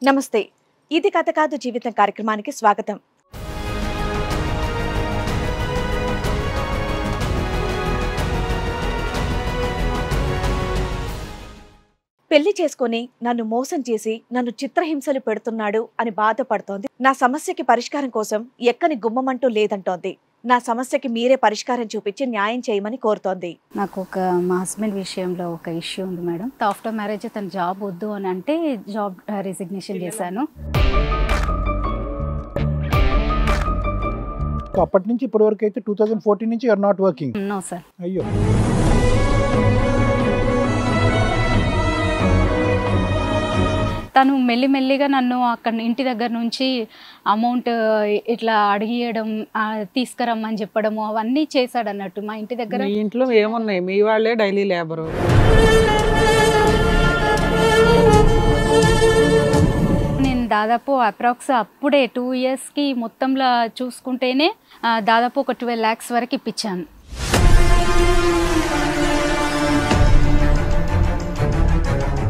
నమస్తే. ఇది కథ కాదు జీవితం కార్యక్రమానికి స్వాగతం. పెళ్లి చేసుకుని నన్ను మోసం చేసి నన్ను చిత్రహింసలు పెడుతున్నాడు అని బాధపడుతోంది. నా సమస్యకి పరిష్కారం కోసం ఎక్కని గుమ్మమంటూ లేదంటోంది. నా సమస్యకి మీరే పరిష్కారం చూపించి న్యాయం చేయమని కోరుతోంది. నాకు మా హస్బెండ్ విషయంలో ఒక ఇష్యూ ఉంది మేడం. ఆఫ్టర్ మ్యారేజ్ తన జాబ్ వద్దు అని అంటే జాబ్ రిజిగ్నేషన్ చేశాను. అప్పటి నుంచి ఇప్పటి వరకు అయితే 2014 నుంచి you are not working. No sir. అయ్యో, తను మెల్లిమెల్లిగా నన్ను అక్కడ ఇంటి దగ్గర నుంచి అమౌంట్ ఇట్లా అడిగియడం, తీసుకురమ్మని చెప్పడము అవన్నీ చేశాడు అన్నట్టు. మా ఇంటి దగ్గర మీ ఇంట్లో ఏమున్నాయి, మీ వాళ్ళే డైలీ లేబరు. నేను దాదాపు అప్రాక్స్ అప్పుడే 2 ఇయర్స్కి మొత్తంలో చూసుకుంటేనే దాదాపు ఒక 12 lakhs వరకు ఇప్పించాను.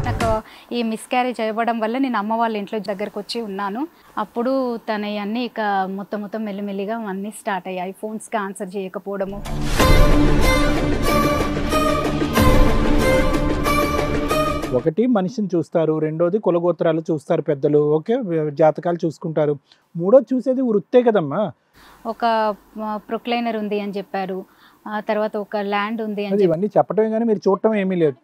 నాకు ఈ మిస్క్యారేజ్ అవ్వడం వల్ల నేను అమ్మ వాళ్ళ ఇంట్లో దగ్గరకు వచ్చి ఉన్నాను. అప్పుడు తన అన్నీ ఇక మొత్తం మెల్లిమెల్లిగా అన్నీ స్టార్ట్ అయ్యాయి. ఫోన్స్కి ఆన్సర్ చేయకపోవడము. ఒకటి మనిషిని చూస్తారు, రెండోది కులగోత్రాలు చూస్తారు పెద్దలు, ఓకే, జాతకాలు చూసుకుంటారు, మూడోది చూసేది వృత్తే కదమ్మా. ఒక ప్రొక్లైనర్ ఉంది అని చెప్పారు, తర్వాత ఒక ల్యాండ్ ఉంది అని. ఇవన్నీ చెప్పడమే కానీ మీరు చూడటం ఏమీ లేదు.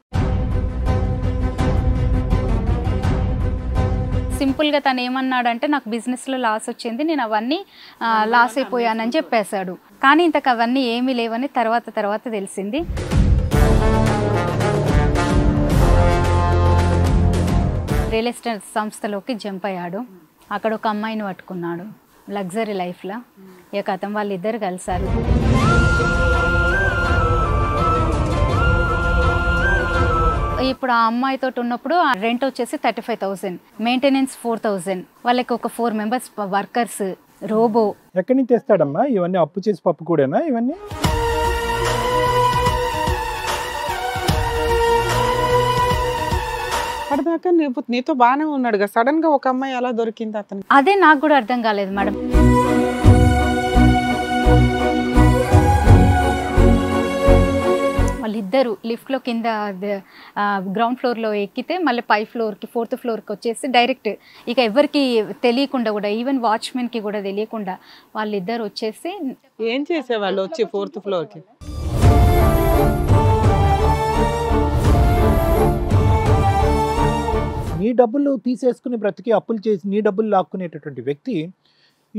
సింపుల్గా తను ఏమన్నాడంటే నాకు బిజినెస్లో లాస్ వచ్చింది, నేను అవన్నీ లాస్ అయిపోయానని చెప్పేశాడు. కానీ ఇంతకు అవన్నీ ఏమీ లేవని తర్వాత తెలిసింది. రియల్ ఎస్టేట్ సంస్థలోకి జంప్ అయ్యాడు. అక్కడ ఒక అమ్మాయిని పట్టుకున్నాడు లగ్జరీ లైఫ్లో. ఇక అతను వాళ్ళిద్దరు కలిశారు. ఇప్పుడు ఆ అమ్మాయితో ఉన్నప్పుడు రెంట్ వచ్చేసి 35,000, మెయింటెనెన్స్ 4,000, వాళ్ళకి ఒక 4 members వర్కర్స్, రోబో. ఎక్కడి నుంచి తెస్తాడమ్మా ఇవన్నీ? అప్పు చేసి పప్పు కూడానా ఇవన్నీ? అప్పటిదాకా నీతో బాగానే ఉన్నాడు కదా, సడన్ గా ఒక అమ్మాయి అలా దొరికింది అతను. అదే నాకు కూడా అర్థం కాలేదు మేడం. వాళ్ళిద్దరు లిఫ్ట్లో కింద గ్రౌండ్ ఫ్లోర్లో ఎక్కితే మళ్ళీ 5th floorకి 4th floorకి వచ్చేసి డైరెక్ట్ ఇక ఎవరికి తెలియకుండా కూడా, ఈవెన్ వాచ్మెన్కి కూడా తెలియకుండా వాళ్ళిద్దరు వచ్చేసి. ఏం చేసేవాళ్ళు వచ్చి 4th floorకి? నీ డబ్బులు తీసేసుకుని బ్రతికి అప్పులు చేసి నీ డబ్బులు లాక్కునేటటువంటి వ్యక్తి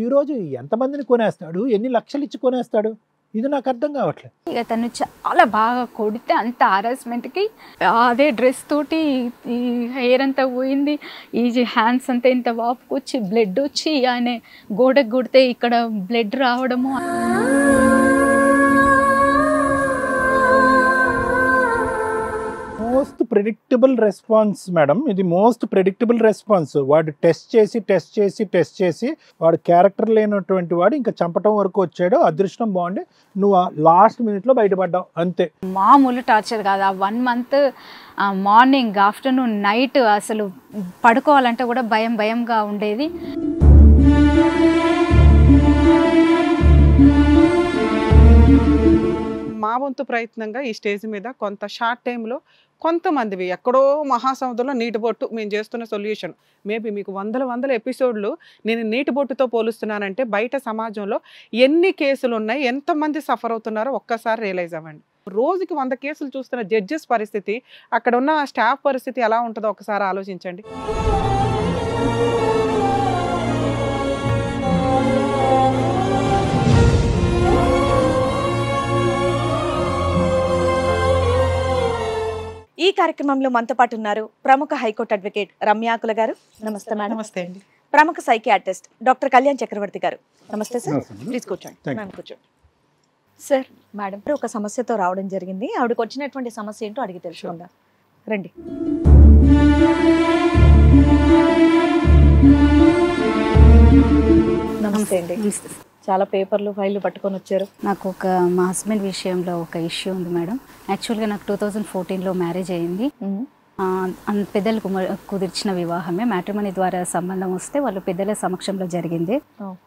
ఈరోజు ఎంతమందిని కొనేస్తాడు, ఎన్ని లక్షలు ఇచ్చి కొనేస్తాడు? ఇది నాకు అర్థం కావట్లేదు. ఇక తను చాలా బాగా కొడితే అంత హారాస్మెంట్కి అదే డ్రెస్ తోటి ఈ హెయిర్ అంతా పోయింది, ఈ హ్యాండ్స్ అంతా ఇంత వాపుకొచ్చి బ్లడ్ వచ్చి ఆయన గోడకు కొడితే ఇక్కడ బ్లడ్ రావడము. మోస్ట్ ప్రెడిక్టబుల్ రెస్పాన్స్ మేడం, ఇది మోస్ట్ ప్రెడిక్టబుల్ రెస్పాన్స్. వాడు టెస్ట్ చేసి వాడు క్యారెక్టర్ లేనటువంటి వాడు ఇంకా చంపటం వరకు వచ్చాడు. అదృష్టం బాగుండి నువ్వు లాస్ట్ మినిట్లో బయటపడ్డావు అంతే. మామూలు టార్చర్ కాదు. ఆ 1 month మార్నింగ్, ఆఫ్టర్నూన్, నైట్ అసలు పడుకోవాలంటే కూడా భయంగా ఉండేది. మా వంతు ప్రయత్నంగా ఈ స్టేజ్ మీద కొంత షార్ట్ టైంలో కొంతమందివి ఎక్కడో మహాసముద్రంలో నీటి బొట్టు మేము చేస్తున్న సొల్యూషన్. మేబీ మీకు వందల ఎపిసోడ్లు నేను నీటి బొట్టుతో పోలుస్తున్నానంటే బయట సమాజంలో ఎన్ని కేసులు ఉన్నాయి, ఎంతమంది సఫర్ అవుతున్నారో ఒక్కసారి రియలైజ్ అవ్వండి. రోజుకి 100 కేసులు చూస్తున్న జడ్జెస్ పరిస్థితి, అక్కడ ఉన్న స్టాఫ్ పరిస్థితి ఎలా ఉంటుందో ఒకసారి ఆలోచించండి. ఈ కార్యక్రమంలో మనతో పాటు ఉన్నారు ప్రముఖ హైకోర్టు అడ్వకేట్ రమ్యాకుల గారు. నమస్తే మేడం. నమస్తే అండి. ప్రముఖ సైకియాట్రిస్ట్ డాక్టర్ కళ్యాణ్ చక్రవర్తి గారు. నమస్తే సార్. ప్లీజ్ కూర్చోండి. కూర్చోండి సార్. మేడం ఒక సమస్యతో రావడం జరిగింది. ఆవిడకి వచ్చినటువంటి సమస్య ఏంటో అడిగి తెలుసుకుందాం. రండి. నమస్తే అండి. చాలా పేపర్లు ఫైళ్ళు పట్టుకొని వచ్చారు. నాకు మా హస్బెండ్ విషయంలో ఒక ఇష్యూ ఉంది మేడం. యాక్చువల్గా నాకు 2014లో మ్యారేజ్ అయ్యింది. పెద్దలకు కుదిర్చిన వివాహమే, మ్యాట్రిమనీ ద్వారా సంబంధం వస్తే వాళ్ళు పెద్దల సమక్షంలో జరిగింది.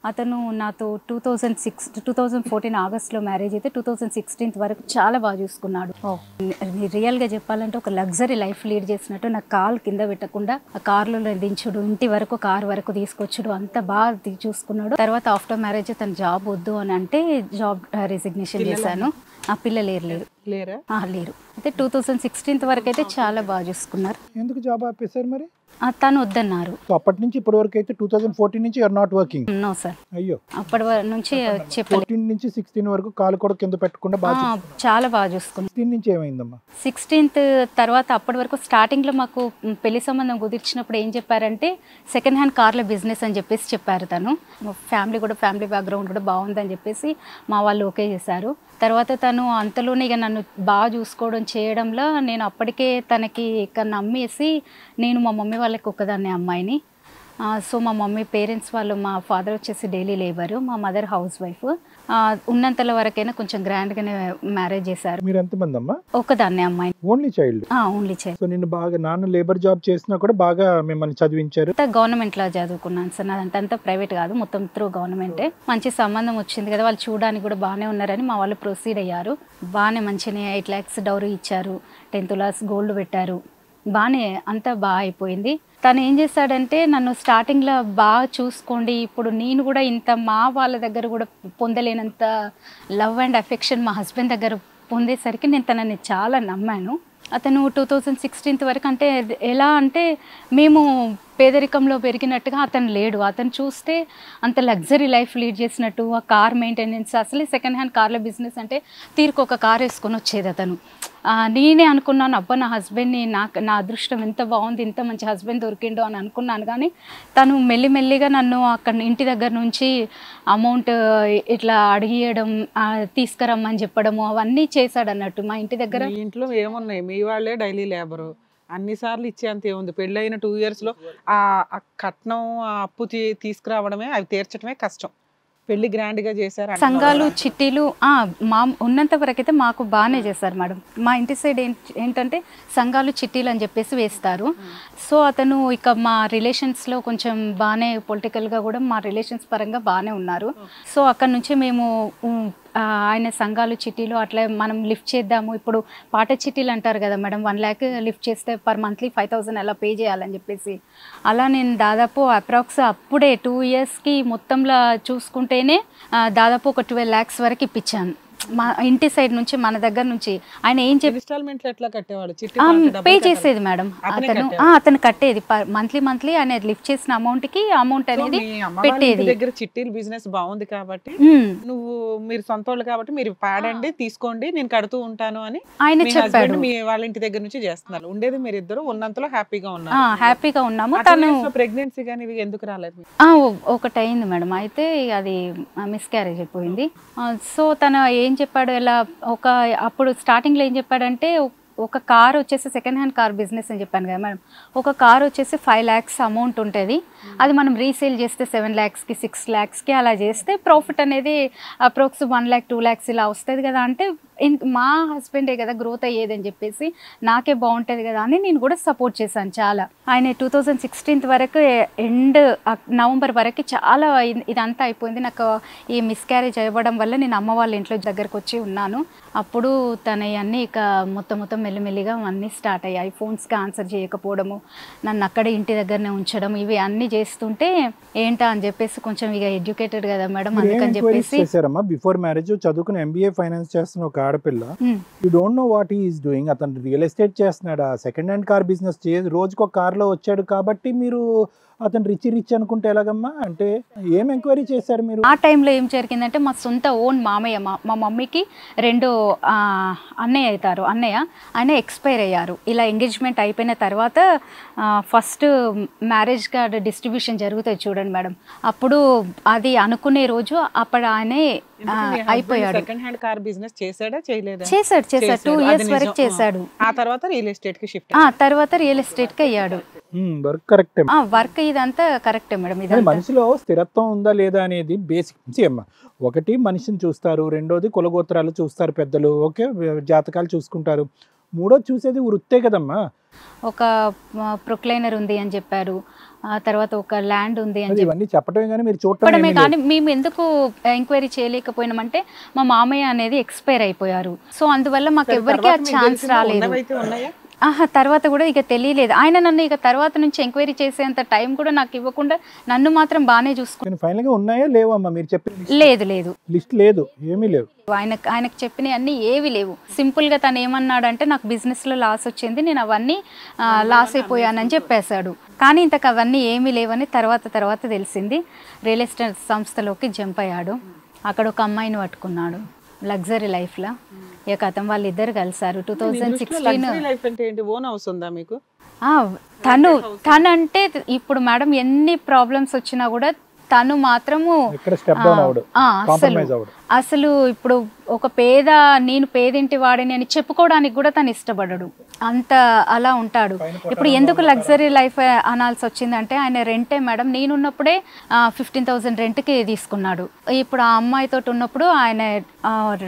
అతను నాతో 2014 ఆగస్టులో మ్యారేజ్ అయితే 2016 వరకు చాలా బాగా చూసుకున్నాడు. రియల్గా చెప్పాలంటే ఒక లగ్జరీ లైఫ్ లీడ్ చేసినట్టు, నాకు కాలు కింద పెట్టకుండా ఆ కార్లో దించుడు, ఇంటి వరకు కారు వరకు తీసుకొచ్చుడు, అంత బాగా చూసుకున్నాడు. తర్వాత ఆఫ్టర్ మ్యారేజ్ తన జాబ్ వద్దు అని అంటే జాబ్ రిజిగ్నేషన్ చేశాను. ఆ పిల్లలు లేరు. అయితే 2016 వరకు అయితే చాలా బాగా చూసుకున్నారు. ఎందుకు జాబ్ ఆపేశారు మరి? తను వద్దన్నారు. సో అప్పటి నుంచి ఇప్పటి వరకు అయితే 2014 నుంచి you are not working? No sir. అయ్యో. అప్పటి నుంచి చెప్పలేదు. 14 నుంచి 16 వరకు కాలు కూడా కింద పెట్టకుండా చాలా బాగా చూసుకున్నాను. 16 నుంచి ఏమైందమ్మా? 16th తర్వాత అప్పటి వరకు స్టార్టింగ్ లో మాకు పెళ్లి సంబంధం కుదిర్చినప్పుడు ఏం చెప్పారంటే సెకండ్ హ్యాండ్ కార్ల బిజినెస్ అని చెప్పేసి చెప్పారు. తను ఫ్యామిలీ బ్యాక్గ్రౌండ్ కూడా బాగుందని చెప్పేసి మా వాళ్ళు ఓకే చేశారు. తర్వాత తను అంతలోనే ఇక నన్ను బాగా చూసుకోవడం చేయడంలో నేను అప్పటికే తనకి ఇక నమ్మేసి, నేను మా మమ్మీ వాళ్ళకి ఒక్కదాన్నే అమ్మాయిని. సో మా మమ్మీ పేరెంట్స్ వాళ్ళు, మా ఫాదర్ వచ్చేసి డైలీ లేబరు, మా మదర్ హౌస్ వైఫ్. ఉన్నంతల వరకైనా కొంచెం గ్రాండ్గానే మ్యారేజ్ చేశారు. మీరు ఎంతమంది అమ్మా? ఒక్కదాన్నే అమ్మాయి. Only child? Only child. So నిన్ను బాగా, నాన్న లేబర్ జాబ్ చేసినా కూడా బాగా మిమ్మల్ని చదివించారు? గవర్నమెంట్లో చదువుకున్నాను సార్, నాదంతా ప్రైవేట్ కాదు, మొత్తం త్రూ గవర్నమెంటే. మంచి సంబంధం వచ్చింది కదా, వాళ్ళు చూడడానికి కూడా బాగానే ఉన్నారని మా వాళ్ళు ప్రొసీడ్ అయ్యారు. బాగానే మంచిగా 8 lakhs డౌరీ ఇచ్చారు, 10 tulas గోల్డ్ పెట్టారు. బాగానే అంతా బాగా అయిపోయింది. తను ఏం చేశాడంటే నన్ను స్టార్టింగ్లో బాగా చూసుకోండి, ఇప్పుడు నేను కూడా ఇంత మా వాళ్ళ దగ్గర కూడా పొందలేనంత లవ్ అండ్ అఫెక్షన్ మా హస్బెండ్ దగ్గర పొందేసరికి నేను తనని చాలా నమ్మాను. అతను 2016 వరకు అంటే ఎలా అంటే మేము పేదరికంలో పెరిగినట్టుగా అతను లేడు. అతను చూస్తే అంత లగ్జరీ లైఫ్ లీడ్ చేసినట్టు, ఆ కార్ మెయింటెనెన్స్, అసలే సెకండ్ హ్యాండ్ కార్ల బిజినెస్ అంటే తీరుకు ఒక కార్ వేసుకొని వచ్చేది అతను. నేనే అనుకున్నాను, అబ్బా నా హస్బెండ్ని, నా అదృష్టం ఎంత బాగుంది, ఇంత మంచి హస్బెండ్ దొరికిండో అని అనుకున్నాను. కానీ తను మెల్లిమెల్లిగా నన్ను అక్కడ ఇంటి దగ్గర నుంచి అమౌంట్ ఇట్లా అడిగియడం, తీసుకురమ్మని చెప్పడము అవన్నీ చేశాడు అన్నట్టు. మా ఇంటి దగ్గర ఇంట్లో ఏమున్నాయి, మీ వాళ్ళే డైలీ లేబరు, అన్నిసార్లు ఇచ్చేంత ఏముంది. పెళ్ళైన 2 yearsలో ఆ కట్నం, ఆ అప్పు తీసుకురావడమే, అవి తీర్చడమే కష్టం. పెళ్లి గ్రాండ్ గా చేశారు. సంఘాలు చిట్టీలు మా ఉన్నంత వరకు అయితే మాకు బాగానే చేశారు మేడం. మా ఇంటి సైడ్ ఏంటంటే సంఘాలు చిట్టీలు అని చెప్పేసి వేస్తారు. సో అతను ఇక మా రిలేషన్స్లో కొంచెం బాగానే, పొలిటికల్గా కూడా మా రిలేషన్స్ పరంగా బాగానే ఉన్నారు. సో అక్కడ నుంచి మేము ఆయన సంఘాలు చిట్టీలు అట్లా మనం లిఫ్ట్ చేద్దాము, ఇప్పుడు పాట చిట్టీలు అంటారు కదా మేడం, 1 lakh లిఫ్ట్ చేస్తే పర్ మంత్లీ 5,000 అలా పే చేయాలని చెప్పేసి, అలా నేను దాదాపు అప్రాక్స్ అప్పుడే 2 yearsకి మొత్తంలో చూసుకుంటేనే దాదాపు ఒక 12 lakhs వరకు ఇప్పించాను మా ఇంటి సైడ్ నుంచి, మన దగ్గర నుంచి. ఆయన ఏం చెప్పి ఎట్లా కట్టేవాడు? పే చేసేది మేడం అతను కట్టేది మంత్లీ ఆయన లిఫ్ట్ చేసిన అమౌంట్ అనేది పెట్టేది. దగ్గర చిట్టీలు బిజినెస్ బాగుంది కాబట్టి మీరు సొంత వాళ్ళు కాబట్టి మీరు పాడండి, తీసుకోండి, నేను కడుతూ ఉంటాను అని ఆయన చెప్పాడు. మీ వాళ్ళ ఇంటి దగ్గర నుంచి చేస్తున్నారు. ఉండేది మీరు ఇద్దరు, ఉన్నంతలో హ్యాపీగా ఉన్నాము. తను ప్రెగ్నెన్సీ కానీ ఇవి ఎందుకు రాలేదు? ఒకటి అయింది మేడం, అయితే అది మిస్క్యారేజ్ అయిపోయింది. సో తను ఏం చెప్పాడు, ఇలా అప్పుడు స్టార్టింగ్లో ఏం చెప్పాడంటే, ఒక కార్ వచ్చేసి సెకండ్ హ్యాండ్ కార్ బిజినెస్ అని చెప్పాను కదా మేడం, ఒక కార్ వచ్చేసి 5 lakhs అమౌంట్ ఉంటుంది. అది మనం రీసేల్ చేస్తే 7 lakhsకి 6 lakhsకి అలా చేస్తే ప్రాఫిట్ అనేది అప్రోక్స్ 1 lakh 2 lakhs ఇలా వస్తుంది కదా. అంటే మా హస్బెండే కదా గ్రోత్ అయ్యేదని చెప్పేసి, నాకే బాగుంటుంది కదా అని నేను కూడా సపోర్ట్ చేశాను చాలా. ఆయన 2016 వరకు ఎండ్ నవంబర్ వరకు చాలా ఇదంతా అయిపోయింది. నాకు ఈ మిస్క్యారేజ్ అవ్వడం వల్ల నేను అమ్మ వాళ్ళ ఇంట్లో దగ్గరకు వచ్చి ఉన్నాను. అప్పుడు తన అన్నీ ఇక మొత్తం మెల్లిమెల్లిగా అన్నీ స్టార్ట్ అయ్యాయి. ఫోన్స్కి ఆన్సర్ చేయకపోవడము, నన్ను అక్కడే ఇంటి దగ్గరనే ఉంచడం, ఇవి అన్నీ చేస్తుంటే ఏంటా అని చెప్పేసి కొంచెం ఇక ఎడ్యుకేటెడ్ కదా మేడం, అందుకని చెప్పేసి. బిఫోర్ మ్యారేజ్ చదువుకుని MBA ఫైనాన్స్ చేస్తున్న ఒక ఆడపిల్ల, you don't know what he is doing. అతను రియల్ ఎస్టేట్ చేస్తున్నాడు, సెకండ్ హ్యాండ్ కార్ బిజినెస్ రోజుకు ఒక కార్లో వచ్చాడు కాబట్టి మీరు అతను రిచ్ అనుకుంటే ఎలాగమ్మా? అంటే ఏం ఎంక్వైరీ చేశారు మీరు? ఆ టైంలో ఏం జరిగిందంటే, మా సొంత ఓన్ మామయ్య, మా మమ్మీకి 2 అన్నయ్య అవుతారు. ఆయన ఎక్స్పైర్ అయ్యారు. ఇలా ఎంగేజ్మెంట్ అయిపోయిన తర్వాత ఫస్ట్ మ్యారేజ్ కార్డ్ డిస్ట్రిబ్యూషన్ జరుగుతుంది చూడండి మేడం, అప్పుడు అది అనుకునే రోజు అప్పుడు ఆయనే అయిపోయాడు. సెకండ్ హ్యాండ్ కార్ బిజినెస్ చేశాడా చేయలేదా? చేశాడు 2 years వరకు చేశాడు. ఆ తర్వాత రియల్ ఎస్టేట్ కి షిఫ్ట్ తర్వాత రియల్ ఎస్టేట్ కి అయ్యాడు. వర్క్ కరెక్టే, వర్క్ ఇదంతా కరెక్టే మేడం. ఇది మనిషిలో స్థిరత్వం ఉందా లేదా అనేది బేసిక్. అమ్మ ఒకటి మనిషిని చూస్తారు, రెండోది కులగోత్రాలు చూస్తారు పెద్దలు, ఓకే జాతకాలు చూసుకుంటారు. మూడో చూసేది వృత్తే కదమ్మా. ఒక ప్రొక్లైనర్ ఉంది అని చెప్పారు, తర్వాత ఒక ల్యాండ్ ఉంది అని ఇవన్నీ చెప్పడమే కానీ మీరు చెప్పడమే చూడటమే కానీ మేము ఎందుకు ఎంక్వైరీ చేయలేకపోయినామంటే మా మామయ్య అనేది ఎక్స్పైర్ అయిపోయారు. సో అందువల్ల మాకు ఎవరికి ఆ ఛాన్స్ రాలేదు. ఉన్నవైతే ఉన్నాయా? తర్వాత కూడా ఇక తెలియలేదు. ఆయన నన్ను ఇక తర్వాత నుంచి ఎంక్వైరీ చేసేంత టైం కూడా నాకు ఇవ్వకుండా నన్ను మాత్రం బాగానే చూసుకున్నాను. ఫైనల్ గా ఉన్నాయా లేవమ్మా మీరు చెప్పిన లేదు లిస్ట్ లేదు, ఏమీ లేవు. ఆయనకు చెప్పినవి అన్నీ ఏవి లేవు. సింపుల్ గా తను ఏమన్నాడంటే నాకు బిజినెస్ లో లాస్ వచ్చింది, నేను అవన్నీ లాస్ అయిపోయానని చెప్పేశాడు. కానీ ఇంతకు అవన్నీ ఏమీ లేవని తర్వాత తెలిసింది. రియల్ ఎస్టేట్ సంస్థలోకి జంప్ అయ్యాడు. అక్కడ ఒక అమ్మాయిని పట్టుకున్నాడు లగ్జరీ లైఫ్ లా. ఇక కథం వాళ్ళిద్దరు కలిసారు 2016. ఓన్ హౌస్ ఉందా మీకు? తను అంటే ఇప్పుడు మేడం ఎన్ని ప్రాబ్లమ్స్ వచ్చినా కూడా తను మాత్రము అసలు ఇప్పుడు ఒక నేను పేదింటి వాడిని అని చెప్పుకోవడానికి కూడా తను ఇష్టపడడు, అంత అలా ఉంటాడు. ఇప్పుడు ఎందుకు లగ్జరీ లైఫ్ అనాల్సి వచ్చిందంటే ఆయన రెంటే మేడం, నేనున్నప్పుడే 15,000 రెంట్కి తీసుకున్నాడు. ఇప్పుడు ఆ అమ్మాయితో ఉన్నప్పుడు ఆయన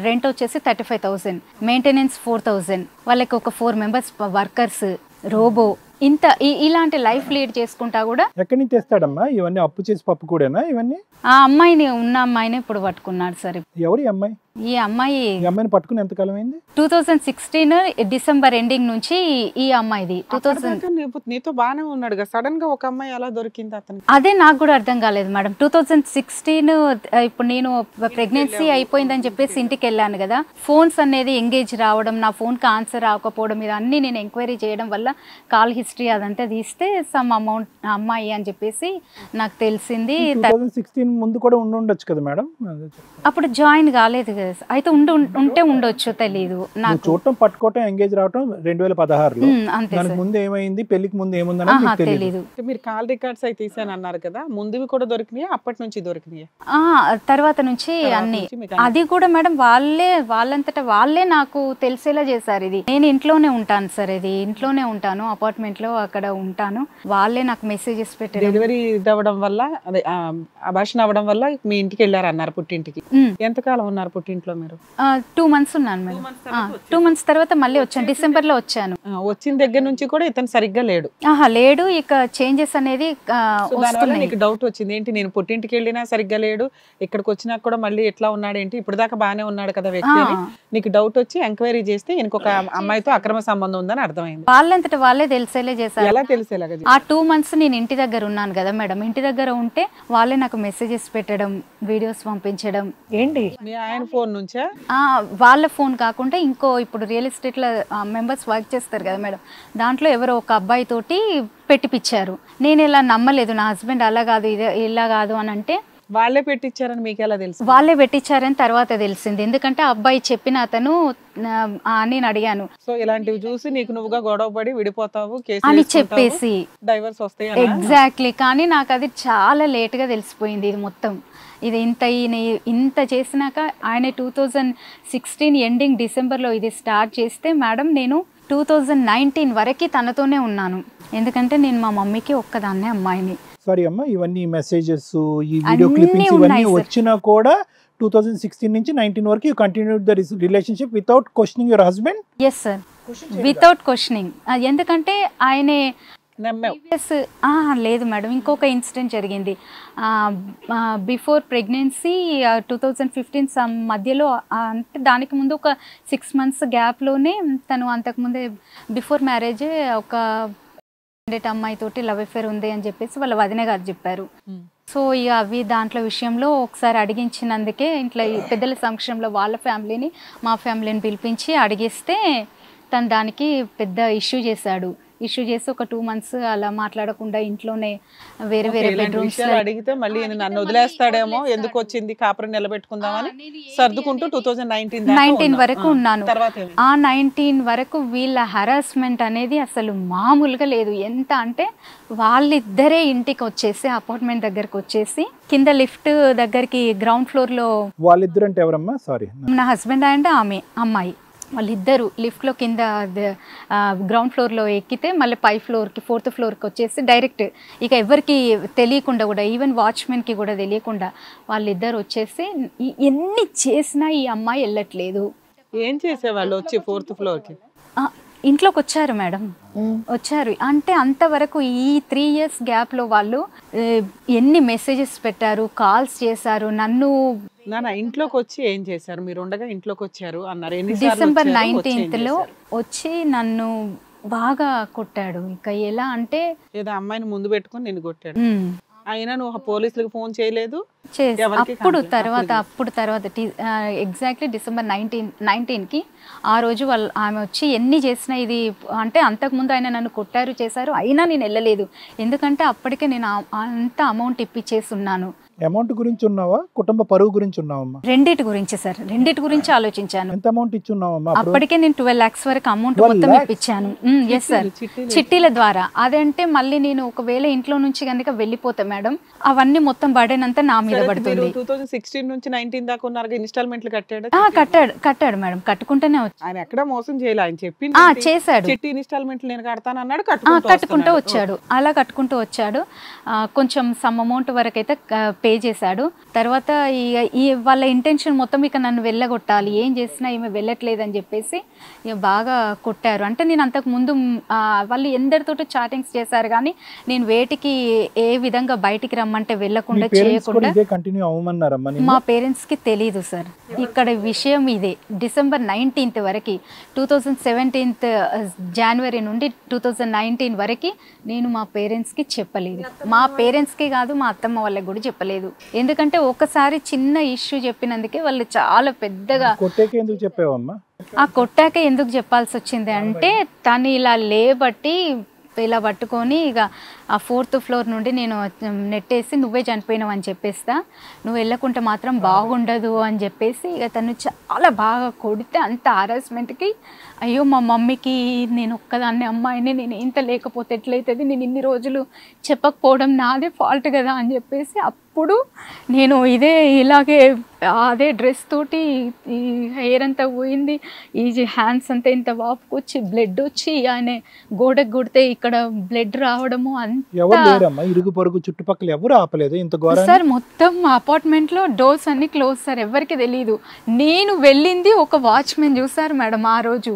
రెంట్ వచ్చేసి 35,000, మెయింటెనెన్స్ 4,000, వాళ్ళకి ఒక 4 మెంబర్స్ వర్కర్స్, రోబో, ఇంత ఇలాంటి లైఫ్ లీడ్ చేసుకుంటా కూడా. ఎక్కడి నుంచి తెస్తాడమ్మా ఇవన్నీ? అప్పు చేసి పప్పు కూడానా ఇవన్నీ? ఆ అమ్మాయిని ఇప్పుడు పట్టుకున్నాడు సార్. ఎవరు ఈ అమ్మాయి? ఈ అమ్మాయిని పట్టుకుని ఎంత కాలం అయింది? 2016 డిసెంబర్ ఎండింగ్ నుంచి ఈ అమ్మాయిది. 2000 నీతో బానే ఉన్నాడు కదా, సడన్ గా ఒక అమ్మాయి ఎలా దొరికింది అతనికి? అదే నాకు కూడా అర్థం కాలేదు మేడం. 2016 ఇప్పుడు నేను ప్రెగ్నెన్సీ అయిపోయిందని చెప్పేసి ఇంటికి వెళ్ళాను కదా, ఫోన్స్ అనేది ఎంగేజ్ రావడం, నా ఫోన్ కి ఆన్సర్ రాకపోవడం, ఇది అన్ని నేను ఎంక్వైరీ చేయడం వల్ల కాల్ హిస్టరీ అదంతా తీస్తే సమ్ అమౌంట్ అమ్మాయి అని చెప్పేసి నాకు తెలిసింది. 2016 ముందు కూడా ఉండొచ్చు కదా మేడం? అప్పుడు జాయిన్ కాలేదు కదా, అయితే ఉంటే ఉండొచ్చు, తెలీదు నాకు. చూడటం పట్టుకోవటం ఎంగేజ్ రావటం 2016లో. అంతే దానికి ముందు ఏమైంది, పెళ్లికి ముందు ఏముందని తెలీదు. మీరు కాల్ రికార్డ్స్ అయితే తీసాను అన్నారు కదా, ముందువి కూడా దొరికినాయా, అప్పటి నుంచి దొరికినాయా? తర్వాత నుంచి అన్ని. అది కూడా మేడం వాళ్ళంతటా వాళ్ళే నాకు తెలిసేలా చేశారు. ఇది నేను ఇంట్లోనే ఉంటాను సార్, ఇది ఇంట్లోనే ఉంటాను, అపార్ట్మెంట్ లో అక్కడ ఉంటాను. వాళ్ళే నాకు మెసేజెస్ పెట్టారు. డెలివరీ అవ్వడం వల్ల, అదే అబార్షన్ అవ్వడం వల్ల మీ ఇంటికి వెళ్ళారు అన్నారు, పుట్టింటికి. ఎంతకాలం ఉన్నారు పుట్టింట్లో మీరు? 2 months ఉన్నాను మేడం. 2 months తర్వాత మళ్ళీ వచ్చాను, డిసెంబర్ లో వచ్చాను. వచ్చిన దగ్గర నుంచి కూడా ఇతను సరిగ్గా లేడు. లేడు, ఇక చేంజెస్ అనేది నీకు డౌట్ వచ్చింది ఏంటి, నేను పుట్టింటికి వెళ్ళినా సరిగ్గా లేడు, ఇక్కడికి వచ్చినా కూడా మళ్ళీ ఎట్లా ఉన్నాడు ఏంటి, ఇప్పుడు దాకా బానే ఉన్నాడు కదా వ్యక్తి అని నీకు డౌట్ వచ్చి ఎంక్వైరీ చేస్తే ఇంకొక అమ్మాయితో అక్రమ సంబంధం ఉందని అర్థమైంది. వాళ్ళంతటా వాళ్ళే తెలిసేలా చేశారు. ఎలా తెలిసేలాగా? ఆ 2 months నేను ఇంటి దగ్గర ఉన్నాను కదా మేడం, ఇంటి దగ్గర ఉంటే వాళ్ళే నాకు మెసేజెస్ పెట్టడం, వీడియోస్ పంపించడం. ఏంటి మీ ఆయన ఫోన్ నుంచా? వాళ్ళ ఫోన్ కాకుండా ఇంకో, ఇప్పుడు రియల్ ఎస్టేట్ లో మెంబర్స్ వర్క్ చేస్తారు కదా మేడం, దాంట్లో ఎవరో ఒక అబ్బాయి తోటి పెట్టిపిచ్చారు. నేను ఇలా నమ్మలేదు, నా హస్బెండ్ అలా కాదు ఇలా కాదు అని అంటే. వాళ్ళే పెట్టించారని మీకు ఎలా తెలుసు? వాళ్ళే పెట్టించారని తర్వాత తెలిసింది, ఎందుకంటే అబ్బాయి చెప్పిన అతను నేను అడిగాను. సో ఇలాంటివి చూసి నీకు నువ్వుగా గొడవ పడి విడిపోతావు అని చెప్పేసి డైవర్స్ వస్తాయి. ఎగ్జాక్ట్లీ. కానీ నాకు అది చాలా లేట్ గా తెలిసిపోయింది ఇది మొత్తం. ఇది ఇంత చేసినాక ఆయన 2016 ఎండింగ్ డిసెంబర్లో ఇది స్టార్ట్ చేస్తే మేడం నేను 2019 వరకు తనతోనే ఉన్నాను, ఎందుకంటే నేను మా మమ్మీకి ఒక్కదాన్నే అమ్మాయిని. సారీ అమ్మా, ఇవన్నీ మెసేజెస్, ఈ వీడియో క్లిప్పింగ్స్ ఇవన్నీ వచ్చినా కూడా 2016 నుంచి 19 వరకు you continued the relationship without questioning your husband? Yes sir, without questioning. ఎందుకంటే ఆయనే లేదు మేడం, ఇంకొక ఇన్సిడెంట్ జరిగింది. బిఫోర్ ప్రెగ్నెన్సీ 2015 మధ్యలో, అంటే దానికి ముందు ఒక 6 months గ్యాప్లోనే తను అంతకుముందే బిఫోర్ మ్యారేజ్ ఒక అమ్మాయితోటి లవ్ అఫేర్ ఉంది అని చెప్పేసి వాళ్ళ వదిన గారు చెప్పారు. సో ఇక అవి దాంట్లో విషయంలో ఒకసారి అడిగించినందుకే ఇంట్లో పెద్దల సమక్షంలో వాళ్ళ ఫ్యామిలీని మా ఫ్యామిలీని పిలిపించి అడిగిస్తే తను దానికి పెద్ద ఇష్యూ చేశాడు. ఇష్యూ చేసి ఒక 2 months అలా మాట్లాడకుండా ఇంట్లోనే వేరే బెడ్రూమ్స్ అడిగితే మళ్ళీ నన్ను వదిలేస్తాడేమో, ఎందుకు వచ్చింది కాపురం నిలబెట్టుకుందామని సర్దుకుంటూ 2019 వరకు ఉన్నాను. ఆ 19 వరకు వీళ్ళ హరాస్మెంట్ అనేది అసలు మామూలుగా లేదు. ఎంత అంటే వాళ్ళిద్దరే ఇంటికి వచ్చేసి అపార్ట్మెంట్ దగ్గరకు వచ్చేసి కింద లిఫ్ట్ దగ్గరికి గ్రౌండ్ ఫ్లోర్ లో, వాళ్ళిద్దరు అంటే ఎవరమ్మా? సారీ, నా హస్బెండ్ అండ్ ఆమె అమ్మాయి, వాళ్ళిద్దరు లిఫ్ట్లో కింద గ్రౌండ్ ఫ్లోర్లో ఎక్కితే మళ్ళీ 4th floorకి వచ్చేసి డైరెక్ట్ ఇక ఎవరికి తెలియకుండా కూడా, ఈవెన్ వాచ్మెన్కి కూడా తెలియకుండా వాళ్ళిద్దరు వచ్చేసి ఎన్ని చేసినా ఈ అమ్మాయి వెళ్ళట్లేదు. ఏం చేసేవాళ్ళు వచ్చి 4th floorకి? ఇంట్లోకి వచ్చారు మేడం, వచ్చారు. అంటే అంతవరకు ఈ 3 years గ్యాప్లో వాళ్ళు ఎన్ని మెసేజెస్ పెట్టారు, కాల్స్ చేశారు నన్ను. నాన్న ఇంట్లోకి వచ్చి ఏం చేశారు? మీరు ఉండగా ఇంట్లోకి వచ్చారు అన్నారు. డిసెంబర్ 19th వచ్చి నన్ను బాగా కొట్టాడు. ఇంకా ఎలా అంటే ఏదో అమ్మాయిని ముందు పెట్టుకొని నిన్ను కొట్టాడు. అయినా నువ్వు పోలీసులకు ఫోన్ చేయలేదు? అప్పుడు తర్వాత ఎగ్జాక్ట్లీ డిసెంబర్ 19కి ఆ రోజు ఆమె వచ్చి ఎన్ని చేసినా ఇది అంటే అంతకుముందు ఆయన నన్ను కొట్టారు చేశారు, అయినా నేను వెళ్ళలేదు. ఎందుకంటే అప్పటికే నేను అంత అమౌంట్ ఇప్పించేసి ఉన్నాను. అమౌంట్ గురించి ఉన్నావా, కుటుంబ పరువు గురించి ఉన్నావమ్మా? రెండిటి గురించి సార్, రెండిటి గురించి ఆలోచించాను. ఎంత అమౌంట్ ఇచ్చి ఉన్నావమ్మా? అప్పటికే నేను 12 lakhs వరకు అమౌంట్ మొత్తం ఇప్పించాను. ఎస్ సార్, చిట్టీల ద్వారా. అదంటే మళ్ళీ నేను ఒకవేళ ఇంట్లో నుంచి కనుక వెళ్ళిపోతా మేడం, అవన్నీ మొత్తం బర్డెన్ అంతా నా మీద పడుతుంది. 2016 నుంచి 19 దాకా ఉన్నారు, ఇన్స్టాల్మెంట్లు కట్టాడు. కట్టాడు మేడం, కట్టుకుంటూనే ఆయన ఎక్కడ మోసం చేయాలి, ఆయన చెప్పి చేశాడు. చిట్టి ఇన్స్టాల్మెంట్లు నేను కడతాను అన్నాడు, కట్టుకుంటూ వచ్చాడు. అలా కట్టుకుంటూ వచ్చాడు. కొంచెం సమ్ అమౌంట్ వరకు అయితే పే చేశాడు. తర్వాత ఈ వాళ్ళ ఇంటెన్షన్ మొత్తం ఇక నన్ను వెళ్ళగొట్టాలి, ఏం చేసినా ఈమె వెళ్ళట్లేదు అని చెప్పేసి ఇక బాగా కొట్టారు. అంటే నేను అంతకు ముందు వాళ్ళు ఎందరితోటి చాటింగ్స్ చేశారు, కానీ నేను వేటికి ఏ విధంగా బయటికి రమ్మంటే వెళ్ళకుండా చేయకుండా. మా పేరెంట్స్ కి తెలీదు సార్. ఇక్కడ విషయం ఇదే. డిసెంబర్ 19th వరకు 2017 జనవరి నుండి 2019 వరకు నేను మా పేరెంట్స్ కి చెప్పలేదు. మా పేరెంట్స్ కి కాదు, మా అత్తమ్మ వాళ్ళకి కూడా చెప్పలేదు. ఎందుకంటే ఒకసారి చిన్న ఇష్యూ చెప్పినందుకే వాళ్ళు చాలా పెద్దగా. కొట్టాక ఎందుకు చెప్పాల్సి వచ్చింది అంటే, తను ఇలా లేబట్టి ఇలా పట్టుకొని ఇక ఆ 4th floor నుండి నేను నెట్టేసి నువ్వే చనిపోయినావు అని చెప్పేస్తా, నువ్వు వెళ్ళకుంటే మాత్రం బాగుండదు అని చెప్పేసి ఇక తను చాలా బాగా కొడితే అంత హారాస్మెంట్కి, అయ్యో మా మమ్మీకి నేను ఒక్కదాన్ని అమ్మాయిని, నేను ఇంత లేకపోతే ఎట్లయితుంది, నేను ఇన్ని రోజులు చెప్పకపోవడం నాదే ఫాల్ట్ కదా అని చెప్పేసి అప్పుడు నేను ఇలాగే అదే డ్రెస్ తోటి ఈ హెయిర్ అంతా పోయింది, ఈ హ్యాండ్స్ అంతా ఇంత వాపుకొచ్చి బ్లడ్ వచ్చి ఆయన గోడకు కొడితే ఇక్కడ బ్లడ్ రావడము ఇరుగు పొరుగు చుట్టుపక్కల ఎవరు ఆపలేదు ఇంత ఘోరం సార్. మొత్తం అపార్ట్మెంట్ లో డోర్స్ అన్ని క్లోజ్ సార్, ఎవరికి తెలియదు. నేను వెళ్ళింది ఒక వాచ్మెన్ చూసారు మేడం ఆ రోజు,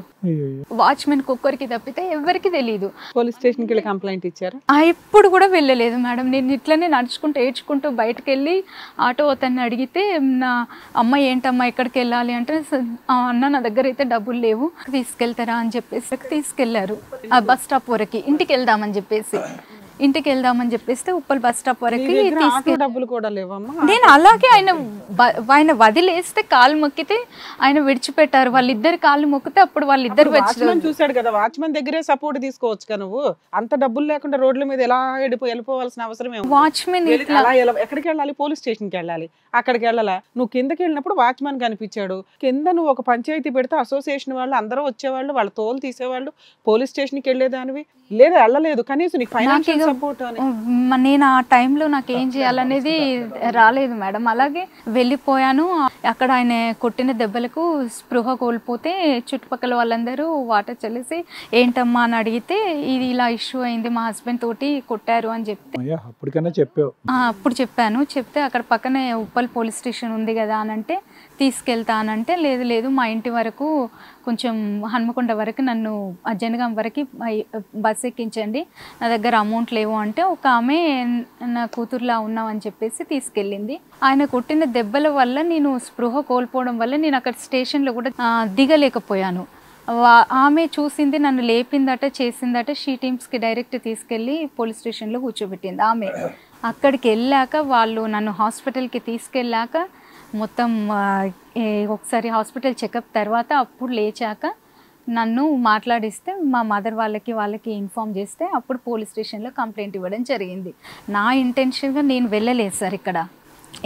వాచ్మెన్ కుక్కర్కి తప్పితే ఎవరికి తెలియదు. పోలీస్ స్టేషన్ కి కంప్లైంట్ ఇచ్చారు? ఎప్పుడు కూడా వెళ్ళలేదు మేడం. నేను ఇట్లనే నడుచుకుంటూ ఏడ్చుకుంటూ బయటకు వెళ్ళి ఆటో అతన్ని అడిగితే, నా అమ్మాయి ఏంటమ్మా ఎక్కడికి వెళ్ళాలి అంటే, అన్న నా దగ్గర అయితే డబ్బులు లేవు, తీసుకెళ్తారా అని చెప్పేసి తీసుకెళ్లారు. ఆ బస్ స్టాప్ వరకు ఇంటికి వెళ్దామని చెప్పేస్తే ఉప్పల్ బస్ స్టాప్ వరకు డబ్బులు కూడా లేవమ్మా. నేను అలాగే ఆయన వదిలేస్తే కాలు మొక్కితే ఆయన విడిచిపెట్టారు. వాళ్ళిద్దరు కాళ్ళు మొక్కితే అప్పుడు వాళ్ళిద్దరు చూసాడు కదా, వాచ్మెన్ దగ్గరే సపోర్ట్ తీసుకోవచ్చు కదా. నువ్వు అంత డబ్బులు లేకుండా రోడ్ల మీద ఎలా వెళ్ళిపోవాల్సిన అవసరం ఏమో. వాచ్మెన్ ఎక్కడికి వెళ్ళాలి? పోలీస్ స్టేషన్ కి వెళ్ళాలి. అక్కడికి వెళ్ళాలా? నువ్వు కిందకి వెళ్ళినప్పుడు వాచ్మెన్ కనిపించాడు. కింద నువ్వు ఒక పంచాయతీ పెడితే అసోసియేషన్ వాళ్ళు అందరూ వచ్చేవాళ్ళు, వాళ్ళ తోలు తీసేవాళ్ళు. పోలీస్ స్టేషన్ కి వెళ్ళేదానివి లేదా? వెళ్ళలేదు. కనీసం నీకు ఫైనాన్షియల్ సపోర్ట్ నేను ఆ టైంలో నాకు ఏం చేయాలనేది రాలేదు మేడం. అలాగే వెళ్ళిపోయాను. అక్కడ ఆయన కొట్టిన దెబ్బలకు స్పృహ కోల్పోతే చుట్టుపక్కల వాళ్ళందరూ వాటర్ చల్లేసి ఏంటమ్మా అని అడిగితే, ఇది ఇలా ఇష్యూ అయింది, మా హస్బెండ్ తోటి కొట్టారు అని అప్పుడు చెప్పాను. చెప్తే అక్కడ పక్కనే ఉప్పల్ పోలీస్ స్టేషన్ ఉంది కదా అని అంటే, తీసుకెళ్తానంటే లేదు మా ఇంటి వరకు కొంచెం హన్మకొండ వరకు నన్ను జనగాం వరకు బస్ ఎక్కించండి, నా దగ్గర అమౌంట్ లేవు అంటే, ఒక ఆమె నా కూతురులా ఉన్నామని చెప్పేసి తీసుకెళ్ళింది. ఆయన కొట్టిన దెబ్బల వల్ల నేను స్పృహ కోల్పోవడం వల్ల నేను అక్కడ స్టేషన్లో కూడా దిగలేకపోయాను. ఆమె చూసింది, నన్ను లేపిందట, చేసిందట. షీ టీమ్స్కి డైరెక్ట్ తీసుకెళ్ళి పోలీస్ స్టేషన్లో కూర్చోబెట్టింది ఆమె. అక్కడికి వెళ్ళాక వాళ్ళు నన్ను హాస్పిటల్కి తీసుకెళ్ళాక మొత్తం ఒకసారి హాస్పిటల్ చెకప్ తర్వాత అప్పుడు లేచాక నన్ను మాట్లాడిస్తే మా మదర్ వాళ్ళకి ఇన్ఫామ్ చేస్తే అప్పుడు పోలీస్ స్టేషన్లో కంప్లైంట్ ఇవ్వడం జరిగింది. నా ఇంటెన్షన్గా నేను వెళ్ళలేదు సార్. ఇక్కడ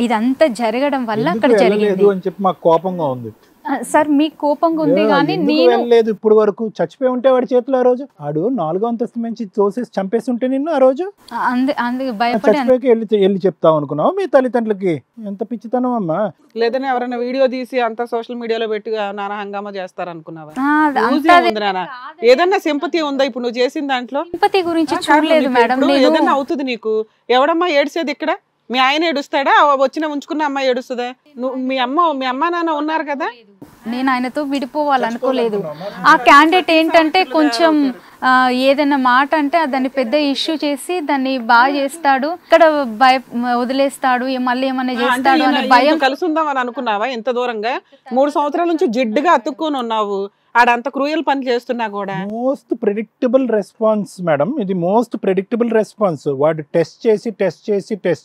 ఇదంతా జరగడం వల్ల అక్కడ జరిగింది అని చెప్పి మాకు కోపంగా ఉంది సార్. మీకు కోపంగా ఉంది కానీ నేను లేదు. ఇప్పుడు వరకు చచ్చిపోయి ఉంటే వాడి చేతిలో ఆ రోజు ఆడు 4వ అంతస్తు నుంచి తోసేసి చంపేసి ఉంటే నిన్ను ఆ రోజు భయపడి వెళ్ళి చెప్తావు అనుకున్నావు మీ తల్లిదండ్రులకి? ఎంత పిచ్చితనం అమ్మా. లేదని ఎవరైనా వీడియో తీసి అంతా సోషల్ మీడియాలో పెట్టి నానా హంగామా చేస్తారు అనుకున్నావా? ఏదన్నా సింపతి ఉందా ఇప్పుడు నువ్వు చేసిన దాంట్లో? సింపతి గురించి చూడలేదు మేడం. ఏదన్నా అవుతుంది నీకు? ఎవడమ్మా ఏడ్చేది ఇక్కడ? మీ ఆయన ఏడుస్తాడా వచ్చిన ఉంచుకున్న అమ్మాయి ఏడుస్తుందా? నువ్వు మీ అమ్మ నాన్న ఉన్నారు కదా. నేను ఆయనతో విడిపోవాలనుకోలేదు. ఆ క్యాండిడేట్ ఏంటంటే కొంచెం ఏదైనా మాట అంటే దాన్ని పెద్ద ఇష్యూ చేసి దాన్ని బాగా చేస్తాడు, ఇక్కడ వదిలేస్తాడు, మళ్ళీ ఏమన్నా చేస్తాడు అనే భయం. కలిసి ఉందాం అని అనుకున్నావా? ఎంత దూరంగా 3 సంవత్సరాల నుంచి జిడ్డుగా అతుక్కొని ఉన్నావు, ఆడంత క్రూయల్ పని చేస్తున్నా కూడా. మోస్ట్ ప్రెడిక్టబుల్ రెస్పాన్స్ మేడం, ఇది మోస్ట్ ప్రెడిక్టబుల్ రెస్పాన్స్. వాడు టెస్ట్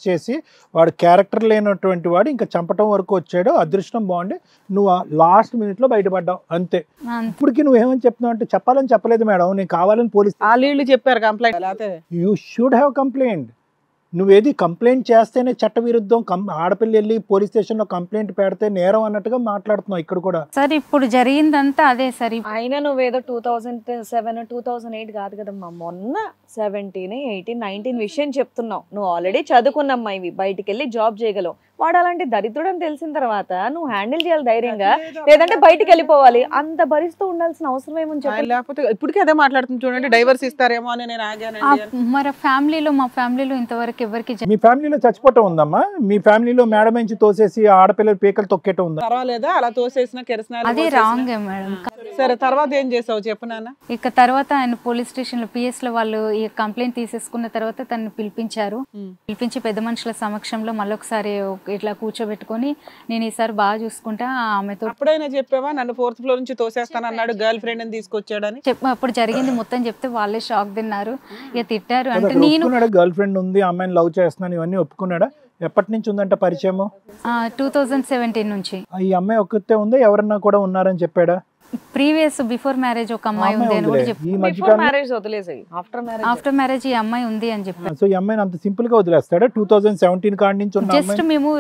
చేసి వాడు క్యారెక్టర్ లేనటువంటి వాడు ఇంకా చంపటం వరకు వచ్చాడు. అదృష్టం బాగుండి నువ్వు లాస్ట్ మినిట్ లో బయటపడ్డావు అంతే. ఇప్పటికి నువ్వేమని చెప్తున్నావు అంటే చెప్పాలని చెప్పలేదు మేడం, నేను కావాలని పోలీస్ వాళ్ళు చెప్పారు complaint. You should have complaint. నువ్వేది కంప్లైంట్ చేస్తేనే చట్ట విరుద్ధం, ఆడపిల్ల వెళ్ళి పోలీస్ స్టేషన్ లో కంప్లైంట్ పెడితే నేరం అన్నట్టుగా మాట్లాడుతున్నావు ఇక్కడ కూడా. సార్ ఇప్పుడు జరిగిందంతా అదే సార్. అయినా నువ్వేదో 2007 2008 కాదు కదమ్మా, మొన్న 17 18 19 విషయం చెప్తున్నావు. నువ్వు ఆల్రెడీ చదువుకున్నమ్మా, ఇవి బయటికి వెళ్ళి జాబ్ చేయగలవు. వాడు అలాంటి దరిద్రుడని తెలిసిన తర్వాత నువ్వు హ్యాండిల్ చేయాలి ధైర్యంగా, లేదంటే బయటికి వెళ్ళిపోవాలి. అంత భరిస్తూ ఉండాల్సిన అవసరం ఏమని చెప్పాలి. లేకపోతే ఇప్పటికే అదే మాట్లాడుతుంది చూడండి, డైవర్స్ ఇస్తారేమో అని నేను ఆగానండి. మరి మా ఫ్యామిలీలో ఇంతవరకు ఎవరికి మీ ఫ్యామిలీలో చచ్చిపోవటం ఉందమ్మా? మీ ఫ్యామిలీలో మేడం నుంచి తోసేసి ఆడపిల్లల పీకలు తొక్కేయటం ఉందా? పర్వాలేదా అలా తోసేసిన కెరసనాలు? అది రాంగ్ మేడం. సరే తర్వాత ఏం చేసావు చెప్పు నాన్న. ఇక తర్వాత ఆయన పోలీస్ స్టేషన్ లో PS లో వాళ్ళు ఈ కంప్లైంట్ తీసేసుకున్న తర్వాత తనని పిలిపించారు. పిలిపించి పెద్ద మనుషుల సమక్షంలో మళ్ళొకసారి ఇట్లా కూర్చోబెట్టుకొని నేను ఈసారి బాగా చూసుకుంటా ఆమెతో. అప్పుడైనా చెప్పావా నన్ను 4th ఫ్లోర్ నుంచి తోసేస్తాను అన్నాడు, గర్ల్ ఫ్రెండ్ అని తీసుకొచ్చాడని? అప్పుడు జరిగింది మొత్తం చెప్తే వాళ్ళే షాక్ తిన్నారు, ఇక తిట్టారు. అంటే నేను గర్ల్ ఫ్రెండ్ ఉంది, అమ్మాయిని లవ్ చేస్తున్నాను ఇవన్నీ ఒప్పుకున్నాడా? ఎప్పటి నుంచి ఉందంట పరిచయము? 2017 నుంచి. ఈ అమ్మాయి ఒక్కతే ఉందా, ఎవరన్నా కూడా ఉన్నారని చెప్పాడా? ప్రీవియస్ బిఫోర్ మ్యారేజ్ ఒక అమ్మాయి ఉంది అని కూడా చెప్పారు. ఆఫ్టర్ మ్యారేజ్ ఈ అమ్మాయి ఉంది అని చెప్పారు. సో ఈ అమ్మాయిని అంత సింపుల్ గా వదిలేస్తాడా? 2017 కాడి నుంచి ఉన్న జస్ట్ మేము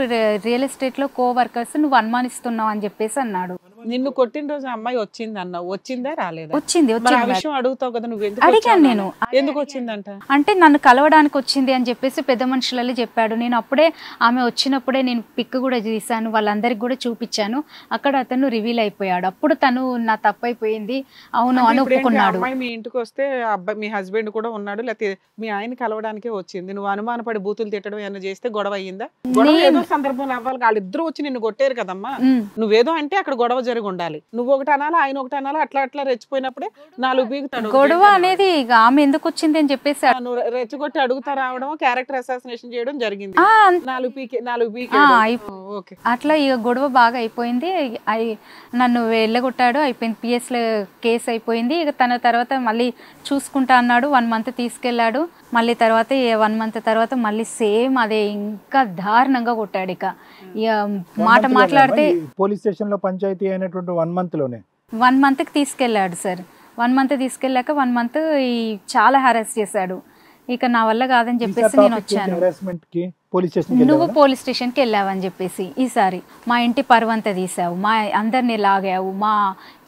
రియల్ ఎస్టేట్ లో కోవర్కర్స్, నువ్వు అనుమానిస్తున్నావు అని చెప్పేసి అన్నాడు. నిన్ను కొట్టిన రోజు అమ్మాయి వచ్చింది అన్నావు, వచ్చిందా రాలేదా? వచ్చింది. ఆ విషయం అడుగుతావు కదా నువ్వు, అడిగాను నేను. ఎందుకు వచ్చిందంట అంటే నన్ను కలవడానికి వచ్చింది అని చెప్పేసి పెద్ద మనుషులలో చెప్పాడు. నేను అప్పుడే ఆమె వచ్చినప్పుడే నేను పిక్ కూడా తీసాను, వాళ్ళందరికి కూడా చూపించాను. అక్కడ అతను రివీల్ అయిపోయాడు. అప్పుడు తను నా తప్పైపోయింది అవును అని ఒప్పుకున్నాడు. అమ్మాయి మీ ఇంటికి వస్తే అబ్బాయి మీ హస్బెండ్ కూడా ఉన్నాడు, లేకపోతే మీ ఆయన కలవడానికే వచ్చింది, నువ్వు అనుమానపడి బూతులు తిట్టడం ఏమైనా చేస్తే గొడవ అయ్యిందా? గొడవ ఏదో సందర్భంలో అవ్వాలి, వాళ్ళిద్దరూ వచ్చి నిన్ను కొట్టారు కదమ్మా. నువ్వేదో అంటే అక్కడ గొడవ జరిగి ఉండాలి. నువ్వు ఒకటి అనాలా, ఆయన ఒకటి అనాలా, అట్లా రెచ్చిపోయినప్పుడే 4 బీగుతాడు. గొడవ అనేది ఆమె ఎందుకు వచ్చింది అని చెప్పేసి రెచ్చగొట్టి అడుగుతా రావడం, క్యారెక్టర్ అసాసినేషన్ చేయడం జరిగింది. 4 పీకే అట్లా ఇక గొడవ బాగా అయిపోయింది. నన్ను వెళ్ళగొట్టాడు, అయిపోయింది. PS లో కేసు అయిపోయింది. ఇక తన తర్వాత మళ్ళీ చూసుకుంటా అన్నాడు. 1 మంత్ తీసుకెళ్ళాడు. మళ్ళీ తర్వాత 1 మంత్ తర్వాత మళ్ళీ సేమ్ అదే ఇంకా దారుణంగా కొట్టాడు. ఇక మాట మాట్లాడితే పోలీస్ స్టేషన్ లో పంచాయతీ అయినటువంటి 1 మంత్ లోనే 1 మంత్కి తీసుకెళ్ళాడు సార్. 1 మంత్ తీసుకెళ్ళాక 1 మంత్ చాలా హెరాస్ చేశాడు. ఇక నా వల్ల కాదని చెప్పేసి నేను వచ్చాను. నువ్వు పోలీస్ స్టేషన్కి వెళ్ళావని చెప్పేసి ఈసారి మా ఇంటి పరువంతా తీసావు, మా అందరినీ లాగావు, మా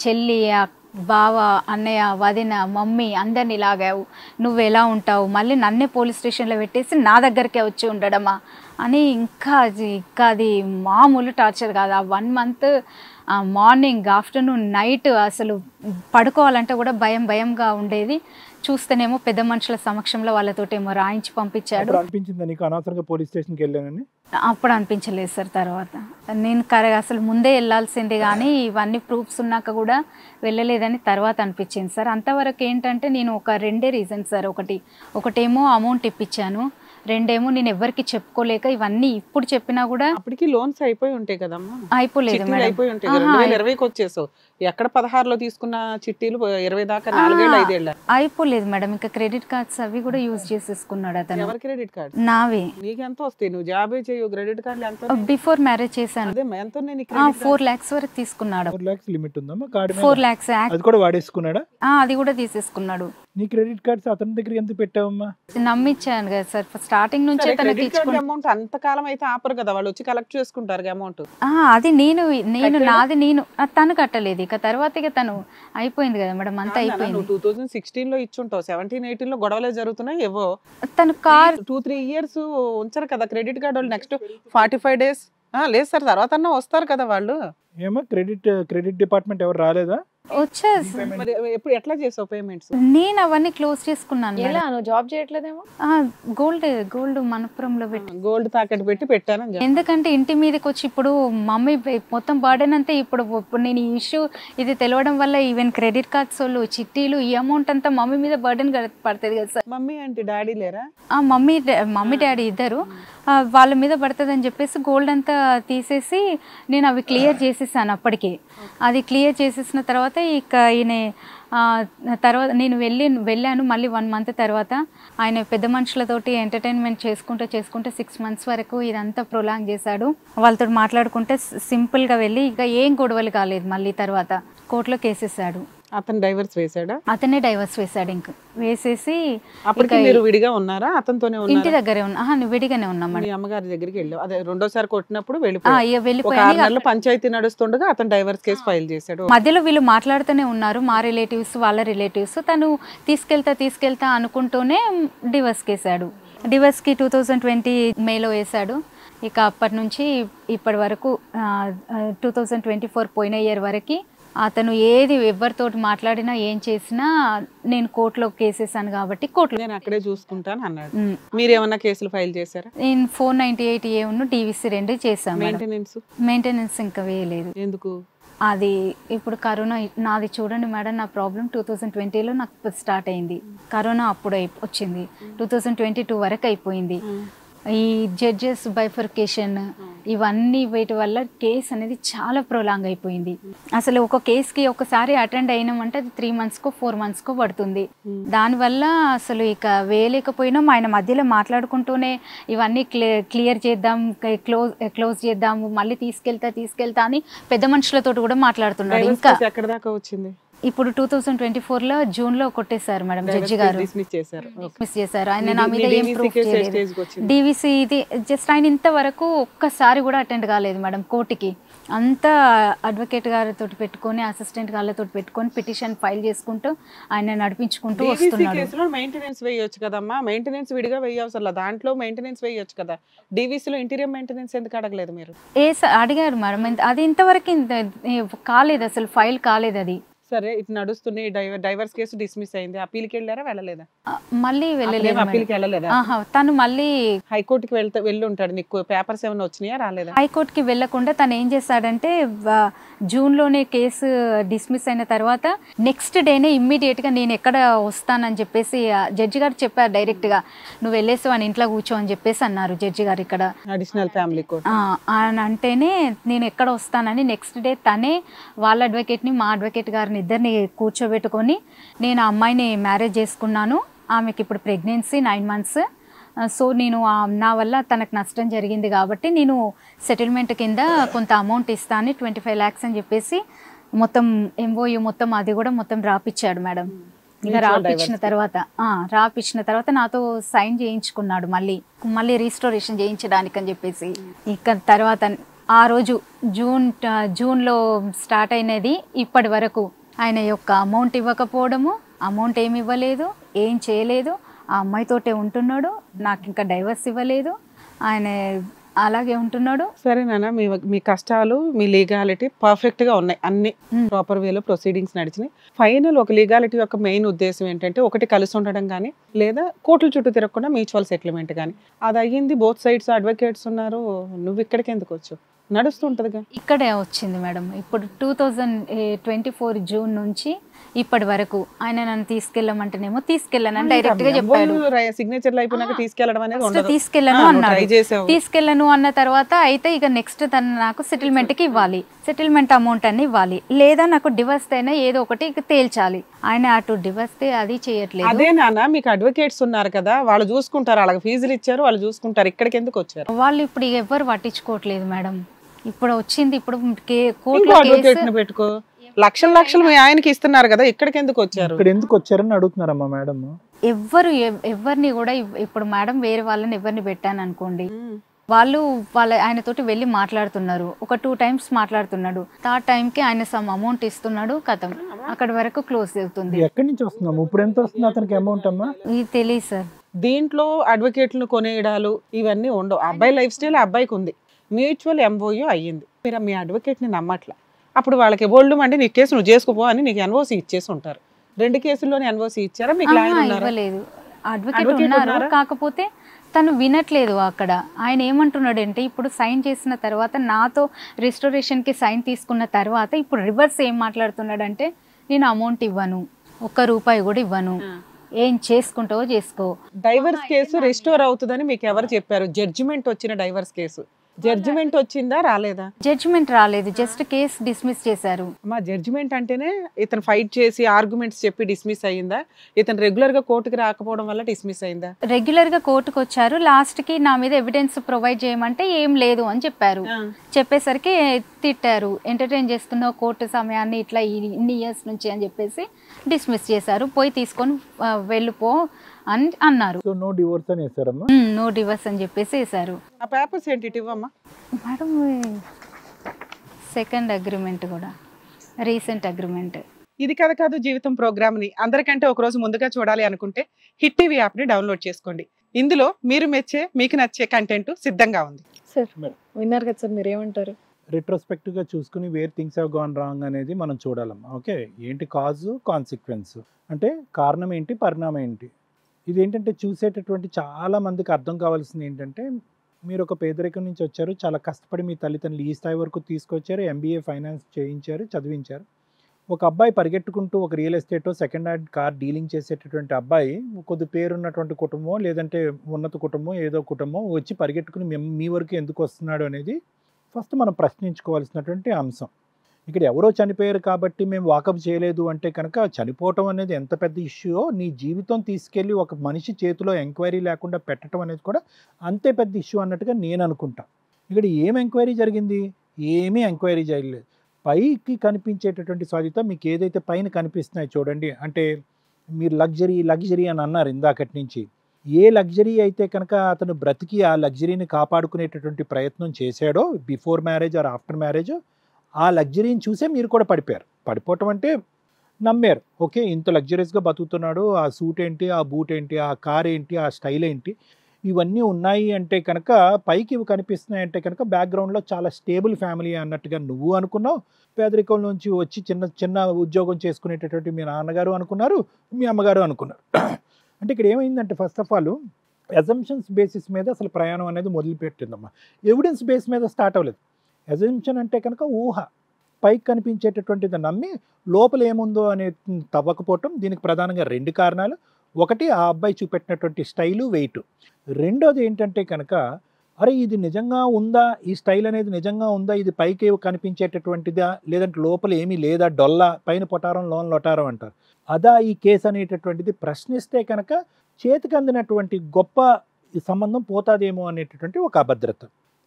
చెల్లి, బావ, అన్నయ్య, వదిన, మమ్మీ అందరినీ లాగావు. నువ్వు ఎలా ఉంటావు, మళ్ళీ నన్నే పోలీస్ స్టేషన్లో పెట్టేసి నా దగ్గరికే వచ్చి ఉండడమా అని ఇంకా అది మామూలు టార్చర్ కాదు. ఆ 1 మంత్ మార్నింగ్, ఆఫ్టర్నూన్, నైట్ అసలు పడుకోవాలంటే కూడా భయంగా ఉండేది. చూస్తేనేమో పెద్ద మనుషుల సమక్షంలో వాళ్ళతోటేమో రాయించి పంపించాడు. అప్పుడు అనిపించలేదు సార్. తర్వాత నేను అసలు ముందే వెళ్ళాల్సిందే కానీ ఇవన్నీ ప్రూఫ్స్ ఉన్నాక కూడా వెళ్ళలేదని తర్వాత అనిపించింది సార్. అంతవరకు ఏంటంటే నేను ఒక 2 రీజన్స్ సార్. ఒకటేమో అమౌంట్ ఇప్పించాను, 2 నేను ఎవరికి చెప్పుకోలేక ఇవన్నీ ఇప్పుడు చెప్పినా కూడా అప్పటికి లోన్స్ అయిపోయి ఉంటాయి కదమ్మా. అయిపోలేదు మేడం, అయిపోయి ఉంటాయి. 2020కి వచ్చేసావు, ఎక్కడ 16లో తీసుకున్న చిట్టీలు 20 దాకా 4 ఏళ్ళు 5 ఏళ్ళ అయిపోలేదు మేడం. ఇంకా క్రెడిట్ కార్డ్స్ అవి కూడా యూజ్ చేసేసుకున్నాడు అతను. ఎవరి క్రెడిట్ కార్డ్? నావే. నీకు ఎంత వస్తాయి? నువ్వు జాబ్ చేయవు, క్రెడిట్ కార్డులు ఎంత? బిఫోర్ మ్యారేజ్ చేశాను. 4 lakhs వరకు తీసుకున్నాడు. 4 lakhs లిమిట్ ఉందమ్మా కార్డ్? 4 lakhs అది కూడా వాడేసుకున్నాడా? అది కూడా తీసేసుకున్నాడు. నీ క్రెడిట్ కార్డ్స్ అతని దగ్గర ఎంత పెట్టావమ్మా? నమ్మించాను కదా సార్, స్టార్టింగ్ నుంచి అమౌంట్ అంతకాలం అయితే ఆపరు కదా, వాళ్ళు వచ్చి కలెక్ట్ చేసుకుంటారు అమౌంట్. అది నేను నాది తను కట్టలేదు. ఇక తర్వాత ఇక తను అయిపోయింది కదా మేడం, అంతా అయిపోయింది. 2016లో ఇచ్చుంటావు, 17-18లో గొడవలే జరుగుతున్నాయి. ఏవో తను కార్ 2-3 years ఉంచారు కదా క్రెడిట్ కార్డు వాళ్ళు. నెక్స్ట్ 45 days లేదు సార్, తర్వాత వస్తారు కదా వాళ్ళు. ఏమో క్రెడిట్ డిపార్ట్మెంట్ ఎవరు రాలేదా? వచ్చేసి మరి ఎప్పుడు ఎట్లా చేసావు పేమెంట్స్? నేను అవన్నీ క్లోజ్ చేసుకున్నాను ఎలా మేడం. నువ్వు జాబ్ చేయట్లేదేమో? గోల్డ్ మనపురంలో పెట్టి, గోల్డ్ తాకట్టు పెట్టి పెట్టానని చెప్పు. ఎందుకంటే ఇంటి మీదకి వచ్చి ఇప్పుడు మమ్మీ మొత్తం బర్డెన్ అంతా ఇప్పుడు నేను ఈ ఇష్యూ ఇది తెలవడం వల్ల ఈవెన్ క్రెడిట్ కార్డ్స్ వాళ్ళు చిట్టీలు ఈ అమౌంట్ అంతా మమ్మీ మీద బర్డెన్ పడుతుంది కదా సార్. మమ్మీ అంటే డాడీ లేరా? మమ్మీ డాడీ ఇద్దరు, వాళ్ళ మీద పడుతుంది అని చెప్పేసి గోల్డ్ అంతా తీసేసి నేను అవి క్లియర్ చేసేసాను అప్పటికే. అది క్లియర్ చేసేసిన తర్వాత ఇక ఈయన తర్వాత నేను వెళ్ళాను మళ్ళీ 1 month తర్వాత ఆయన పెద్ద మనుషులతోటి ఎంటర్టైన్మెంట్ చేసుకుంటూ 6 months వరకు ఇదంతా ప్రొలాంగ్ చేశాడు. వాళ్ళతో మాట్లాడుకుంటే సింపుల్గా వెళ్ళి ఇక ఏం గొడవలు కాలేదు. మళ్ళీ తర్వాత కోర్టులో కేసేసాడు. అతను డైవర్స్ వేసాడా? అతనే డైవర్స్ వేసాడు. ఇంక వేసేసి అప్పటికి మీరు విడిగా ఉన్నారా? అతనితోనే ఇంటి ఉన్నారా? దగ్గరే ఉన్నా, విడిగానే ఉన్నామండి. మీ అమ్మగారి దగ్గరికి వెళ్ళావు, అదే రెండోసారి కొట్టినప్పుడు ఇక వెళ్ళిపోయావు. ఒక 6 వెళ్ళిపోయాను. నెలలు పంచాయతీ నడుస్తుండగా అతను డైవర్స్ కేసు ఫైల్ చేశాడు. మధ్యలో వీళ్ళు మాట్లాడుతూనే ఉన్నారు, మా రిలేటివ్స్ వాళ్ళ రిలేటివ్స్. తను తీసుకెళ్తా అనుకుంటూనే డివర్స్ కేసాడు. డివర్స్కి 2020 మేలో వేశాడు. ఇక అప్పటి నుంచి ఇప్పటి వరకు 2024 పోయిన ఇయర్ వరకు అతను ఏది ఎవరితోటి మాట్లాడినా ఏం చేసినా నేను కోర్టులో కేసేసాను కాబట్టి కోర్టులో నేను అక్కడే చూసుకుంటాను అన్నాడు. మీరు ఏమన్నా కేసులు ఫైల్ చేశారా? నేను 498A ఉన్న DVC 2 చేశాను. మెయింటెనెన్స్ ఇంకా వేయలేదు. ఎందుకు? అది ఇప్పుడు కరోనా నాది చూడండి మేడం, నా ప్రాబ్లం 2020లో నాకు స్టార్ట్ అయింది. కరోనా అప్పుడు వచ్చింది, 2022 వరకు అయిపోయింది. ఈ జడ్జెస్ బైఫర్కేషన్ ఇవన్నీ వీటి వల్ల కేసు అనేది చాలా ప్రొలాంగ్ అయిపోయింది. అసలు ఒక కేసుకి ఒకసారి అటెండ్ అయినామంటే అది 3 monthsకో 4 monthsకో పడుతుంది. దానివల్ల అసలు ఇక వేయలేకపోయినాం. ఆయన మధ్యలో మాట్లాడుకుంటూనే ఇవన్నీ క్లియర్ చేద్దాం, క్లోజ్ చేద్దాము, మళ్ళీ తీసుకెళ్తా అని పెద్ద మనుషులతో కూడా మాట్లాడుతున్నాడు. ఇంకా ఎక్కడ దాకా వచ్చింది? ఇప్పుడు 2024లో జూన్లో కొట్టేశారు మేడం జడ్జి గారు, డిస్మిస్ చేశారు. ఆయన నా మీద ఏం ప్రూఫ్ చేయలేదు. DVC ఇది జస్ట్ ఆయన ఇంతవరకు ఒక్కసారి కూడా అటెండ్ కాలేదు మేడం కోర్టుకి. అంతా అడ్వకేట్ గారితో పెట్టుకొని అసిస్టెంట్ గారితో పెట్టుకొని పిటిషన్ ఫైల్ చేసుకుంటూ ఆయన నడిపించుకుంటూ వస్తున్నాడు. మెయింటెనెన్స్ వేయొచ్చు కదమ్మా, మెయింటెనెన్స్ విడిగా వేయవసరం, దాంట్లో మెయింటెనెన్స్ వేయొచ్చు కదా. డివిసిలో ఇంటీరియర్ మెయింటెనెన్స్ ఎందుకు అడగలేదు మీరు? అడిగారు మేడం, అది ఇంతవరకు కాలేదు, అసలు ఫైల్ కాలేదు. అది సరే, ఇటు నడుస్తున్నాయి, డైవర్స్ కేసు డిస్మిస్ అయింది, అప్పీల్కి వెళ్ళారా వెళ్ళలేదా? మళ్ళీ వెళ్ళలేదు. అప్పీల్కి వెళ్ళలేదా? తను మళ్ళీ హైకోర్టుకి వెళ్ళి ఉంటాడు. నీకు పేపర్స్ ఏమైనా వచ్చినాయా రాలేదా? హైకోర్టుకి వెళ్ళకుండా తను ఏం చేశాడంటే జూన్లోనే కేసు డిస్మిస్ అయిన తర్వాత నెక్స్ట్ డేనే ఇమ్మీడియట్గా నేను ఎక్కడ వస్తానని చెప్పేసి జడ్జి గారు చెప్పారు డైరెక్ట్గా, నువ్వు వెళ్ళేసి వాని ఇంట్లో కూర్చో అని చెప్పేసి అన్నారు జడ్జి గారు ఇక్కడ అడిషనల్ ఫ్యామిలీ కోర్ట్. అని అంటేనే నేను ఎక్కడ వస్తానని నెక్స్ట్ డే తనే వాళ్ళ అడ్వకేట్ని మా అడ్వకేట్ గారిని ఇద్దరిని కూర్చోబెట్టుకొని నేను ఆ అమ్మాయిని మ్యారేజ్ చేసుకున్నాను, ఆమెకి ఇప్పుడు ప్రెగ్నెన్సీ 9 months. సో నేను నా వల్ల తనకు నష్టం జరిగింది కాబట్టి నేను సెటిల్మెంట్ కింద కొంత అమౌంట్ ఇస్తాను 25 lakhs అని చెప్పేసి మొత్తం MOU మొత్తం అది కూడా మొత్తం రాపిచ్చాడు మేడం. ఇంకా రాపిచ్చిన తర్వాత నాతో సైన్ చేయించుకున్నాడు, మళ్ళీ రీస్టోరేషన్ చేయించడానికి అని చెప్పేసి. ఇక తర్వాత ఆ రోజు జూన్లో స్టార్ట్ అయినది ఇప్పటి వరకు ఆయన యొక్క అమౌంట్ ఇవ్వకపోవడము, అమౌంట్ ఏమి ఇవ్వలేదు, ఏం చేయలేదు, ఆ అమ్మాయితోటే ఉంటున్నాడు, నాకు ఇంకా డైవర్స్ ఇవ్వలేదు, ఆయన అలాగే ఉంటున్నాడు. సరే నాన్న, మీ కష్టాలు మీ లీగాలిటీ పర్ఫెక్ట్ గా ఉన్నాయి, అన్ని ప్రాపర్ వేలో ప్రొసీడింగ్స్ నడిచినాయి. ఫైనల్ ఒక లీగాలిటీ యొక్క మెయిన్ ఉద్దేశం ఏంటంటే ఒకటి కలిసి ఉండడం కానీ లేదా కోర్టుల చుట్టూ తిరగకుండా మ్యూచువల్ సెటిల్మెంట్ కానీ. అది అయ్యింది, బోత్ సైడ్స్ అడ్వకేట్స్ ఉన్నారు. నువ్వు ఇక్కడికి ఎందుకు వచ్చావు? నడుస్తుంటదిగా. ఇక్కడే వచ్చింది మేడం. ఇప్పుడు 2024 జూన్ నుంచి ఇప్పటి వరకు ఆయన నన్ను తీసుకెళ్ళమంటేనేమో తీసుకెళ్ళాను డైరెక్ట్ గా చెప్పాడు. సిగ్నేచర్లు అయిపోయినాక తీసుకెళ్ళడం అనేది తీసుకెళ్ళను అన్నాడు. తీసుకెళ్ళను అన్న తర్వాత అయితే ఇక నెక్స్ట్ తను నాకు సెటిల్మెంట్ కి ఇవ్వాలి, సెటిల్మెంట్ అమౌంట్ అని ఇవ్వాలి, లేదా నాకు డివర్స్ అయినా ఏదో ఒకటి తేల్చాలి. ఆయన అటు డివర్స్ అది చేయట్లేదు. అదే నాన్న, మీకు అడ్వకేట్స్ ఉన్నారు కదా, వాళ్ళు చూసుకుంటారు, వాళ్ళకి ఫీజులు ఇచ్చారు, వాళ్ళు చూసుకుంటారు. ఇక్కడికి ఎందుకు వచ్చారు? వాళ్ళు ఇప్పుడు ఎవరు పట్టించుకోవట్లేదు మేడం. ఇప్పుడు వచ్చింది, ఇప్పుడు అడ్వకేట్ పెట్టుకో, లక్షలు మీ ఆయనకి ఇస్తున్నారు కదా, ఇక్కడికి ఎందుకు వచ్చారు? ఇక్కడ ఎందుకు వచ్చారని అడుగుతున్నారమ్మా మేడం. ఎవరిని కూడా ఇప్పుడు మేడం వేరే వాళ్ళని ఎవరిని పెట్టాను అనుకోండి, వాళ్ళు ఆయనతోటి వెళ్ళి మాట్లాడుతున్నారు, ఒక 2 times మాట్లాడుతున్నాడు, థర్డ్ టైంకి ఆయన సమ్ అమౌంట్ ఇస్తున్నాడు, కథం అక్కడ వరకు క్లోజ్ అవుతుంది. ఎక్కడి నుంచి వస్తున్నాము? ఇప్పుడు ఎంత వస్తుంది అతనికి అమౌంట్ అమ్మా? ఇది తెలియదు సార్. దీంట్లో అడ్వకేట్లను కొనేయడాలు ఇవన్నీ ఉండవు. అబ్బాయి లైఫ్ స్టైల్ అబ్బాయికి ఉంది, మ్యూచువల్ MOU అయ్యింది. మీరు మీ అడ్వకేట్ ని నమ్మట్లా, అప్పుడు వాళ్ళకి ఒళ్ళు మండి నీ కేసు నువ్వు చేసుకోపో అని నీకు ఎన్ఓసి ఇచ్చేసి ఉంటారు. 2 కేసుల్లోనే ఎన్ఓసి ఇచ్చారా? మీకు లాయర్ ఉన్నారా? ఇవ్వలేదు. అడ్వకేట్ Advocate ఉన్నారు, ఉన్నారా? కాకపోతే తను వినట్లేదు. అక్కడ ఆయన ఏమంటున్నాడంటే ఇప్పుడు సైన్ చేసిన తర్వాత నాతో రిస్టోరేషన్కి సైన్ తీసుకున్న తర్వాత ఇప్పుడు రివర్స్ ఏం మాట్లాడుతున్నాడంటే నేను అమౌంట్ ఇవ్వను, ₹1 కూడా ఇవ్వను, ఏం చేసుకుంటావో చేసుకో. డైవర్స్ కేసు రెస్టోర్ అవుతుందని మీకు ఎవరు చెప్పారు? జడ్జిమెంట్ వచ్చిన డైవర్స్ కేసు జడ్జిమెంట్ వచ్చిందా రాలేదా? జడ్జిమెంట్ రాలేదు, జస్ట్ కేసు డిస్మిస్ చేశారు. మా జడ్జిమెంట్ అంటేనే ఇతను ఫైట్ చేసి ఆర్గ్యుమెంట్స్ చెప్పి డిస్మిస్ అయ్యిందా? ఇతను రెగ్యులర్ గా కోర్టుకి రాకపోవడం వల్ల డిస్మిస్ అయిందా? రెగ్యులర్గా కోర్టుకు వచ్చారు, లాస్ట్కి నా మీద ఎవిడెన్స్ ప్రొవైడ్ చేయమంటే ఏం లేదు అని చెప్పారు. చెప్పేసరికి తిట్టారు, ఎంటర్టైన్ చేస్తున్నావు కోర్టు సమయాన్ని ఇట్లా ఇన్ని ఇయర్స్ నుంచి అని చెప్పేసి డిస్మిస్ చేశారు. పోయి తీసుకొని వెళ్ళిపో అని అన్నారు. సో నో డివోర్స్ అని వేసారమ్మా. నో డివర్స్ అని చెప్పేసి వేశారు. ఆ పేపర్స్ ఏంటి ఇవ్వమ్మా మేడం, సెకండ్ అగ్రిమెంట్ కూడా రీసెంట్ అగ్రిమెంట్. ఇది కథ కాదు జీవితం ప్రోగ్రామ్ ని అందరికంటే ఒక రోజు ముందుగా చూడాలి అనుకుంటే హిట్ టీవీ యాప్ ని డౌన్లోడ్ చేసుకోండి. ఇందులో మీరు మెచ్చే మీకు నచ్చే కంటెంట్ సిద్ధంగా ఉంది. Sir madam. విన్నారు కదా సార్, మీరేమంటారు? రిట్రోస్పెక్టివ్గా చూసుకుని where things have gone wrong అనేది మనం చూడాలమ్మా. ఓకే, ఏంటి కాజు కాన్సిక్వెన్స్ అంటే కారణం ఏంటి, పరిణామం ఏంటి. ఇది ఏంటంటే చూసేటటువంటి చాలా మందికి అర్థం కావాల్సింది ఏంటంటే మీరు ఒక పేదరికం నుంచి వచ్చారు, చాలా కష్టపడి మీ తల్లిదండ్రులు ఈ స్థాయి వరకు తీసుకొచ్చారు, MBA ఫైనాన్స్ చేయించారు, చదివించారు. ఒక అబ్బాయి పరిగెట్టుకుంటూ ఒక real estate second hand car dealing చేసేటటువంటి అబ్బాయి కొద్ది పేరున్నటువంటి కుటుంబం లేదంటే ఉన్నత కుటుంబం ఏదో కుటుంబం వచ్చి పరిగెట్టుకుని మీ వరకు ఎందుకు వస్తున్నాడు అనేది ఫస్ట్ మనం ప్రశ్నించుకోవాల్సినటువంటి అంశం. ఇక్కడ ఎవరో చనిపోయారు కాబట్టి మేము వాకప్ చేయలేదు అంటే కనుక చనిపోవటం అనేది ఎంత పెద్ద ఇష్యూయో నీ జీవితం తీసుకెళ్ళి ఒక మనిషి చేతిలో ఎంక్వైరీ లేకుండా పెట్టడం అనేది కూడా అంతే పెద్ద ఇష్యూ అన్నట్టుగా నేను అనుకుంటా. ఇక్కడ ఏం ఎంక్వైరీ జరిగింది? ఏమీ ఎంక్వైరీ చేయలేదు. పైకి కనిపించేటటువంటి సాధ్యత మీకు ఏదైతే పైన కనిపిస్తున్నాయి చూడండి, అంటే మీరు లగ్జరీ అని అన్నారు ఇందాకటి నుంచి. ఏ లగ్జరీ అయితే కనుక అతను బ్రతికి ఆ లగ్జరీని కాపాడుకునేటటువంటి ప్రయత్నం చేశాడో before marriage or after marriage, ఆ లగ్జరీని చూసే మీరు కూడా పడిపోయారు. పడిపోవటం అంటే నమ్మారు, ఓకే ఇంత లగ్జరీస్గా బతుకుతున్నాడు, ఆ సూట్ ఏంటి, ఆ బూట్ ఏంటి, ఆ కార్ ఏంటి, ఆ స్టైల్ ఏంటి, ఇవన్నీ ఉన్నాయి అంటే కనుక పైకి ఇవి కనిపిస్తున్నాయి అంటే కనుక బ్యాక్గ్రౌండ్లో చాలా స్టేబుల్ ఫ్యామిలీ అన్నట్టుగా నువ్వు అనుకున్నావు. పేదరికం నుంచి వచ్చి చిన్న ఉద్యోగం చేసుకునేటటువంటి మీ నాన్నగారు అనుకున్నారు, మీ అమ్మగారు అనుకున్నారు. అంటే ఇక్కడ ఏమైందంటే first of all assumptions basis మీద అసలు ప్రయాణం అనేది మొదలుపెట్టిందమ్మా. ఎవిడెన్స్ బేస్ మీద స్టార్ట్ అవ్వలేదు. అజంప్షన్ అంటే కనుక ఊహ, పైకి కనిపించేటటువంటిది నమ్మి లోపల ఏముందో అనే తవ్వకపోవటం. దీనికి ప్రధానంగా 2 కారణాలు. ఒకటి ఆ అబ్బాయి చూపెట్టినటువంటి స్టైలు, వెయిట్. రెండోది ఏంటంటే కనుక అరే ఇది నిజంగా ఉందా, ఈ స్టైల్ అనేది నిజంగా ఉందా, ఇది పైకి కనిపించేటటువంటిదా లేదంటే లోపల ఏమీ లేదా, డొల్లా పైన పొటారం లోన్ లొటారం అంటారు, అదా ఈ కేసు అనేటటువంటిది ప్రశ్నిస్తే కనుక చేతికి అందినటువంటి గొప్ప సంబంధం పోతాదేమో అనేటటువంటి ఒక అభద్రత.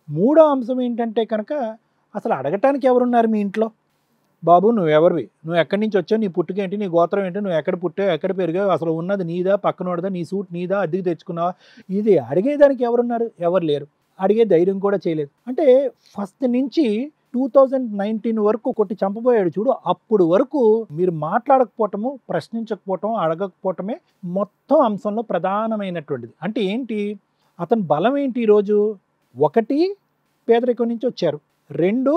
మూడో అంశం ఏంటంటే కనుక అసలు అడగటానికి ఎవరున్నారు మీ ఇంట్లో? బాబు నువ్వు ఎవరివి, నువ్వు ఎక్కడి నుంచి వచ్చావు, నీ పుట్టుకేంటి, నీ గోత్రం ఏంటి, నువ్వు ఎక్కడ పుట్టావు, ఎక్కడ పెరిగావు, అసలు ఉన్నది నీదా పక్కనోడదా, నీ సూట్ నీదా, అద్దెకి తెచ్చుకున్నావా, ఇది అడిగేదానికి ఎవరున్నారు? ఎవరు లేరు. అడిగే ధైర్యం కూడా చేయలేదు. అంటే ఫస్ట్ నుంచి 2019 వరకు కొట్టి చంపబోయాడు చూడు, అప్పుడు వరకు మీరు మాట్లాడకపోవటము, ప్రశ్నించకపోవటం, అడగకపోవటమే మొత్తం అంశంలో ప్రధానమైనటువంటిది. అంటే ఏంటి అతని బలం ఏంటి? ఈరోజు 1 పేదరికం నుంచి వచ్చారు, 2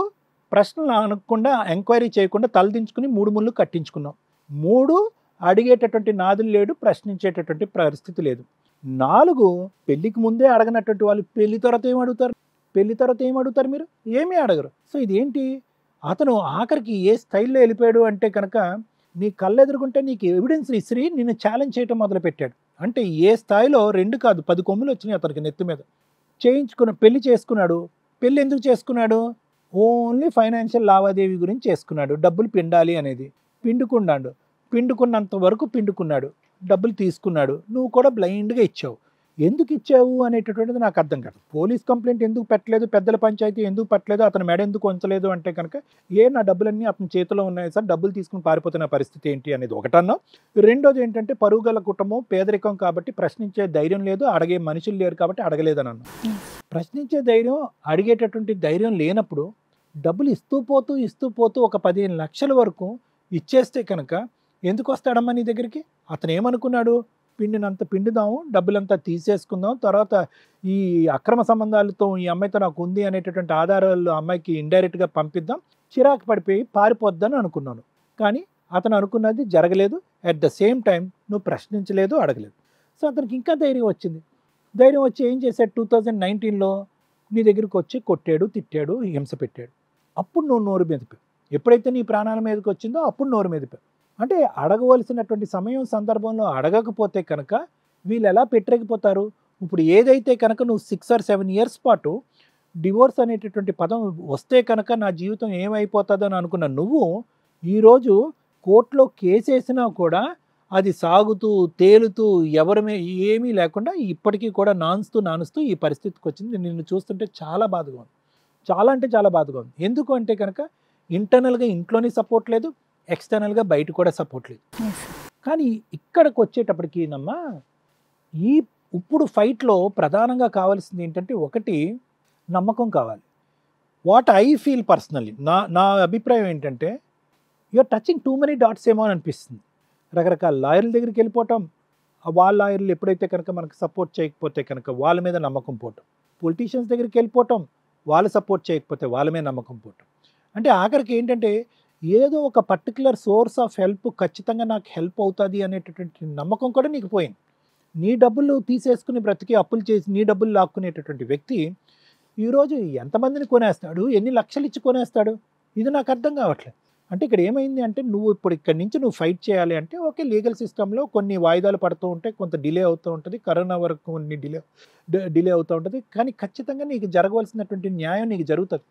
ప్రశ్నలు అనకుండా ఎంక్వైరీ చేయకుండా తలదించుకుని 3 ముళ్ళు కట్టించుకున్నాం, 3 అడిగేటటువంటి నాదులు లేడు, ప్రశ్నించేటటువంటి పరిస్థితి లేదు, 4 పెళ్లికి ముందే అడగనటువంటి వాళ్ళు పెళ్లి తర్వాత ఏం అడుగుతారు? పెళ్లి తర్వాత ఏం అడుగుతారు? మీరు ఏమీ అడగరు. సో ఇదేంటి అతను ఆఖరికి ఏ స్టైల్లో వెళ్ళిపోయాడు అంటే కనుక నీ కళ్ళు ఎదురుకుంటే నీకు ఎవిడెన్స్ ఇసిరి నిన్ను ఛాలెంజ్ చేయటం మొదలుపెట్టాడు. అంటే ఏ స్థాయిలో 2 కాదు 10 కొమ్ములు వచ్చినాయి అతనికి నెత్తి మీద. పెళ్లి చేసుకున్నాడు. పెళ్లి ఎందుకు చేసుకున్నాడు? ఓన్లీ ఫైనాన్షియల్ లావాదేవీ గురించి చేసుకున్నాడు, డబ్బులు పిండాలి అనేది. పిండుకున్నంత వరకు పిండుకున్నాడు, డబ్బులు తీసుకున్నాడు, నువ్వు కూడా బ్లైండ్గా ఇచ్చావు. ఎందుకు ఇచ్చావు అనేటటువంటిది నాకు అర్థం కాదు. పోలీస్ కంప్లైంట్ ఎందుకు పెట్టలేదు, పెద్దల పంచాయతీ ఎందుకు పెట్టలేదు, అతను మెడ ఎందుకు ఉంచలేదు అంటే కనుక నా డబ్బులన్నీ అతని చేతిలో ఉన్నాయి సార్, డబ్బులు తీసుకుని పారిపోతున్న పరిస్థితి ఏంటి అనేది ఒకటన్నా. రెండోది ఏంటంటే పరుగుల కుటుంబం, పేదరికం కాబట్టి ప్రశ్నించే ధైర్యం లేదు, అడిగే మనుషులు లేరు కాబట్టి అడగలేదని అన్నా. ప్రశ్నించే ధైర్యం, అడిగేటటువంటి ధైర్యం లేనప్పుడు డబ్బులు ఇస్తూ పోతూ ఒక 15 లక్షల వరకు ఇచ్చేస్తే కనుక ఎందుకు వస్తాడమ్మా నీ దగ్గరికి? అతను ఏమనుకున్నాడు? పిండినంత పిండుదాము, డబ్బులంతా తీసేసుకుందాం, తర్వాత ఈ అక్రమ సంబంధాలతో ఈ అమ్మాయితో నాకు ఉంది అనేటటువంటి ఆధారాలు అమ్మాయికి ఇండైరెక్ట్గా పంపిద్దాం, చిరాకు పడిపోయి పారిపోద్దని అనుకున్నాను. కానీ అతను అనుకున్నది జరగలేదు. అట్ ద సేమ్ టైం నువ్వు ప్రశ్నించలేదు, అడగలేదు. సో అతనికి ఇంకా ధైర్యం వచ్చింది. ధైర్యం వచ్చి ఏం చేశాడు, 2019లో నీ దగ్గరికి వచ్చి కొట్టాడు, తిట్టాడు, హింస పెట్టాడు. అప్పుడు నువ్వు నోరు మెదిపావు. ఎప్పుడైతే నీ ప్రాణాల మీదకి వచ్చిందో అప్పుడు నోరు మెదిపావు. అంటే అడగవలసినటువంటి సమయం సందర్భంలో అడగకపోతే కనుక వీళ్ళు ఎలా పెట్టలేకపోతారు? ఇప్పుడు ఏదైతే కనుక నువ్వు 6 or 7 years పాటు డివోర్స్ అనేటటువంటి పదం వస్తే కనుక నా జీవితం ఏమైపోతుందని అనుకున్న నువ్వు ఈరోజు కోర్టులో కేసేసినా కూడా అది సాగుతూ తేలుతూ ఏమీ లేకుండా ఇప్పటికీ కూడా నానుస్తూ ఈ పరిస్థితికి వచ్చింది. నిన్ను చూస్తుంటే చాలా బాధగా ఉంది. చాలా అంటే చాలా బాధగా ఉంది. ఎందుకు అంటే కనుక ఇంటర్నల్గా ఇంట్లోనే సపోర్ట్ లేదు, ఎక్స్టర్నల్గా బయట కూడా సపోర్ట్ లేదు. కానీ ఇక్కడికి వచ్చేటప్పటికి నమ్మా ఇప్పుడు ఫైట్లో ప్రధానంగా కావాల్సింది ఏంటంటే ఒకటి నమ్మకం కావాలి. వాట్ ఐ ఫీల్ పర్సనల్లీ, నా అభిప్రాయం ఏంటంటే you are touching too many dots ఏమో అని అనిపిస్తుంది. రకరకాల లాయర్ల దగ్గరికి వెళ్ళిపోవటం, వాళ్ళ లాయర్లు ఎప్పుడైతే కనుక మనకు సపోర్ట్ చేయకపోతే కనుక వాళ్ళ మీద నమ్మకం పోవటం, పొలిటీషియన్స్ దగ్గరికి వెళ్ళిపోవటం, వాళ్ళు సపోర్ట్ చేయకపోతే వాళ్ళ మీద నమ్మకం పోవటం. అంటే ఆఖరికి ఏంటంటే ఏదో ఒక పర్టికులర్ సోర్స్ ఆఫ్ హెల్ప్ ఖచ్చితంగా నాకు హెల్ప్ అవుతుంది అనేటటువంటి నమ్మకం కూడా నీకు పోయింది. నీ డబ్బులు తీసేసుకుని బ్రతికి అప్పులు చేసి నీ డబ్బులు లాక్కునేటటువంటి వ్యక్తి ఈరోజు ఎంతమందిని కొనేస్తాడు, ఎన్ని లక్షలు ఇచ్చి కొనేస్తాడు? ఇది నాకు అర్థం కావట్లేదు. అంటే ఇక్కడ ఏమైంది అంటే నువ్వు ఇప్పుడు ఇక్కడి నుంచి నువ్వు ఫైట్ చేయాలి అంటే ఓకే, లీగల్ సిస్టంలో కొన్ని వాయిదాలు పడుతూ ఉంటాయి, కొంత డిలే అవుతూ ఉంటుంది, కరోనా వరకు కొన్ని డిలే అవుతూ ఉంటుంది. కానీ ఖచ్చితంగా నీకు జరగవలసినటువంటి న్యాయం నీకు జరుగుతుంది.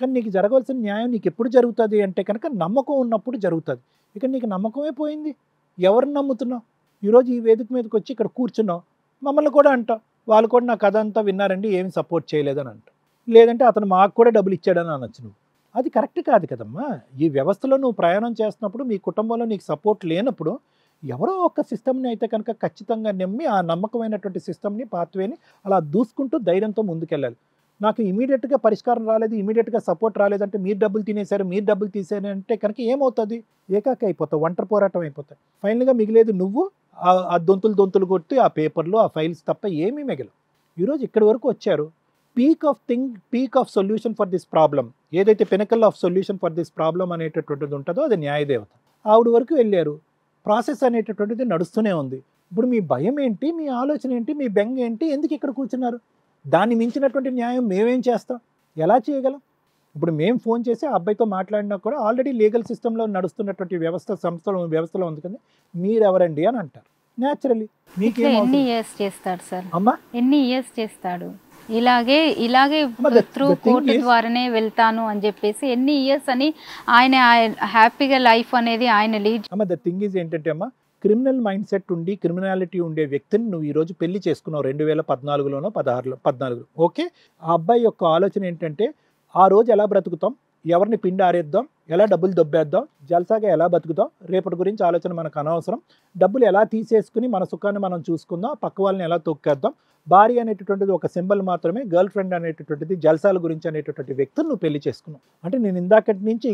కానీ నీకు జరగవలసిన న్యాయం నీకు ఎప్పుడు జరుగుతుంది అంటే కనుక నమ్మకం ఉన్నప్పుడు జరుగుతుంది. ఇక నీకు నమ్మకమే పోయింది. ఎవరిని నమ్ముతున్నావు? ఈరోజు ఈ వేదిక మీదకి వచ్చి ఇక్కడ కూర్చున్నావు, మమ్మల్ని కూడా అంటావు, వాళ్ళు కూడా నా కథ అంతా విన్నారండి, ఏమి సపోర్ట్ చేయలేదని అంటావు. లేదంటే అతను మాకు కూడా డబ్బులు ఇచ్చాడని అనొచ్చు. నువ్వు అది కరెక్ట్ కాదు కదమ్మా. ఈ వ్యవస్థలో నువ్వు ప్రయాణం చేస్తున్నప్పుడు మీ కుటుంబంలో నీకు సపోర్ట్ లేనప్పుడు ఎవరో ఒక సిస్టమ్ని అయితే కనుక ఖచ్చితంగా నమ్మి ఆ నమ్మకమైనటువంటి సిస్టమ్ని పాత్వేని అలా దూసుకుంటూ ధైర్యంతో ముందుకెళ్ళాలి. నాకు ఇమీడియట్గా పరిష్కారం రాలేదు, ఇమీడియట్గా సపోర్ట్ రాలేదంటే మీరు డబ్బులు తినేశారు, మీరు డబ్బులు తీసారు అంటే కనుక ఏమవుతుంది? ఏకాకి అయిపోతావు, ఒంటరి పోరాటం అయిపోతాయి. ఫైనల్గా మిగిలేదు నువ్వు ఆ దొంతులు కొట్టి ఆ పేపర్లు ఆ ఫైల్స్ తప్ప ఏమీ మిగలవు. ఈరోజు ఇక్కడి వరకు వచ్చారు. Peak of solution for this problem, ఏదైతే pinnacle of solution for this problem అనేటటువంటిది ఉంటుందో అది న్యాయదేవత. ఆవిడ వరకు వెళ్ళారు. ప్రాసెస్ అనేటటువంటిది నడుస్తూనే ఉంది. ఇప్పుడు మీ భయం ఏంటి, మీ ఆలోచన ఏంటి, మీ బెంగ ఏంటి, ఎందుకు ఇక్కడ కూర్చున్నారు? దాన్ని మించినటువంటి న్యాయం మేమేం చేస్తాం, ఎలా చేయగలం? ఇప్పుడు మేము ఫోన్ చేసి ఆ అబ్బాయితో మాట్లాడినా కూడా ఆల్రెడీ లీగల్ సిస్టంలో నడుస్తున్నటువంటి వ్యవస్థలో ఉంది కదా, మీరెవరండి అని అంటారు. న్యాచురల్లీ ఎన్ని ఇయర్స్ చేస్తాడు సార్? అమ్మా ఎన్ని ఇయర్స్ చేస్తాడు? ఇలాగే త్రూ కోర్టు ద్వారానే వెళ్తాను అని చెప్పేసి ఎన్ని ఇయర్స్ అని ఆయన హ్యాపీగా లైఫ్ అనేది ఆయన లీడ్. అమ్మ ద థింగ్ ఈజ్ ఏంటంటే అమ్మా, క్రిమినల్ మైండ్ సెట్ ఉండి క్రిమినాలిటీ ఉండే వ్యక్తిని నువ్వు ఈరోజు పెళ్లి చేసుకున్నావు 2014లోనో 14. ఓకే, ఆ అబ్బాయి యొక్క ఆలోచన ఏంటంటే ఆ రోజు ఎలా బ్రతుకుతాం, ఎవరిని పిండి ఆరేద్దాం, ఎలా డబ్బులు దొబ్బేద్దాం, జల్సాగా ఎలా బతుకుతాం, రేపటి గురించి ఆలోచన మనకు అనవసరం, డబ్బులు ఎలా తీసేసుకుని మన సుఖాన్ని మనం చూసుకుందాం, పక్క వాళ్ళని ఎలా తొక్కేద్దాం, భార్య అనేటటువంటిది ఒక సింబల్ మాత్రమే, గర్ల్ ఫ్రెండ్ అనేటటువంటిది జల్సాల గురించి అనేటటువంటి వ్యక్తిని నువ్వు పెళ్లి చేసుకున్నావు. అంటే నేను ఇందాకటి నుంచి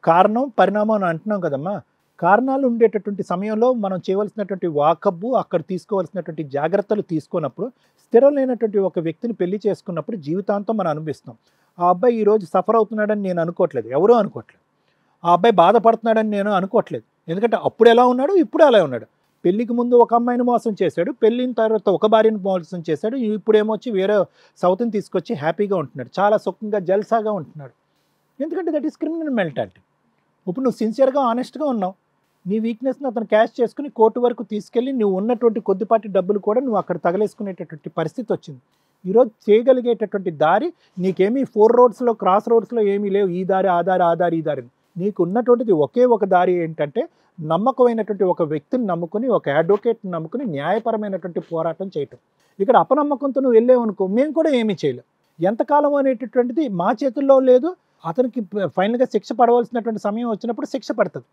కారణం పరిణామం అని అంటున్నాం కదమ్మా. కారణాలు ఉండేటటువంటి సమయంలో మనం చేయవలసినటువంటి వాకబ్బు, అక్కడ తీసుకోవాల్సినటువంటి జాగ్రత్తలు తీసుకున్నప్పుడు స్థిరం లేనటువంటి ఒక వ్యక్తిని పెళ్లి చేసుకున్నప్పుడు జీవితాంతం మనం అనుభవిస్తాం. ఆ అబ్బాయి ఈరోజు సఫర్ అవుతున్నాడని నేను అనుకోవట్లేదు, ఎవరూ అనుకోవట్లేదు. ఆ అబ్బాయి బాధపడుతున్నాడని నేను అనుకోవట్లేదు. ఎందుకంటే అప్పుడు ఎలా ఉన్నాడు, ఇప్పుడు అలా ఉన్నాడు. పెళ్లికి ముందు ఒక అమ్మాయిని మోసం చేశాడు, పెళ్ళిన తర్వాత ఒక భార్యను మోసం చేశాడు, ఇప్పుడు ఏమొచ్చి వేరే సౌత్ని తీసుకొచ్చి హ్యాపీగా ఉంటున్నాడు, చాలా సుఖంగా జల్సాగా ఉంటున్నాడు. ఎందుకంటే దట్ ఈస్ క్రిమినల్ మెంటాలిటీ. ఇప్పుడు నువ్వు సిన్సియర్గా ఆనెస్ట్గా ఉన్నావు, నీ వీక్నెస్ని అతను క్యాష్ చేసుకుని కోర్టు వరకు తీసుకెళ్ళి నువ్వు ఉన్నటువంటి కొద్దిపాటి డబ్బులు కూడా నువ్వు అక్కడ తగలేసుకునేటటువంటి పరిస్థితి వచ్చింది. ఈరోజు చేయగలిగేటటువంటి దారి నీకేమీ 4 రోడ్స్లో క్రాస్ రోడ్స్లో ఏమీ లేవు, ఈ దారి ఆ దారి ఆ దారి ఈ దారి. నీకు ఉన్నటువంటిది ఒకే ఒక దారి ఏంటంటే నమ్మకమైనటువంటి ఒక వ్యక్తిని నమ్ముకుని, ఒక అడ్వకేట్ని నమ్ముకుని న్యాయపరమైనటువంటి పోరాటం చేయటం. ఇక్కడ అపనమ్మకంతో నువ్వు వెళ్ళేవనుకో మేము కూడా ఏమీ చేయలేం. ఎంతకాలం అనేటటువంటిది మా చేతుల్లో లేదు. అతనికి ఫైనల్గా శిక్ష పడవలసినటువంటి సమయం వచ్చినప్పుడు శిక్ష పడుతుంది.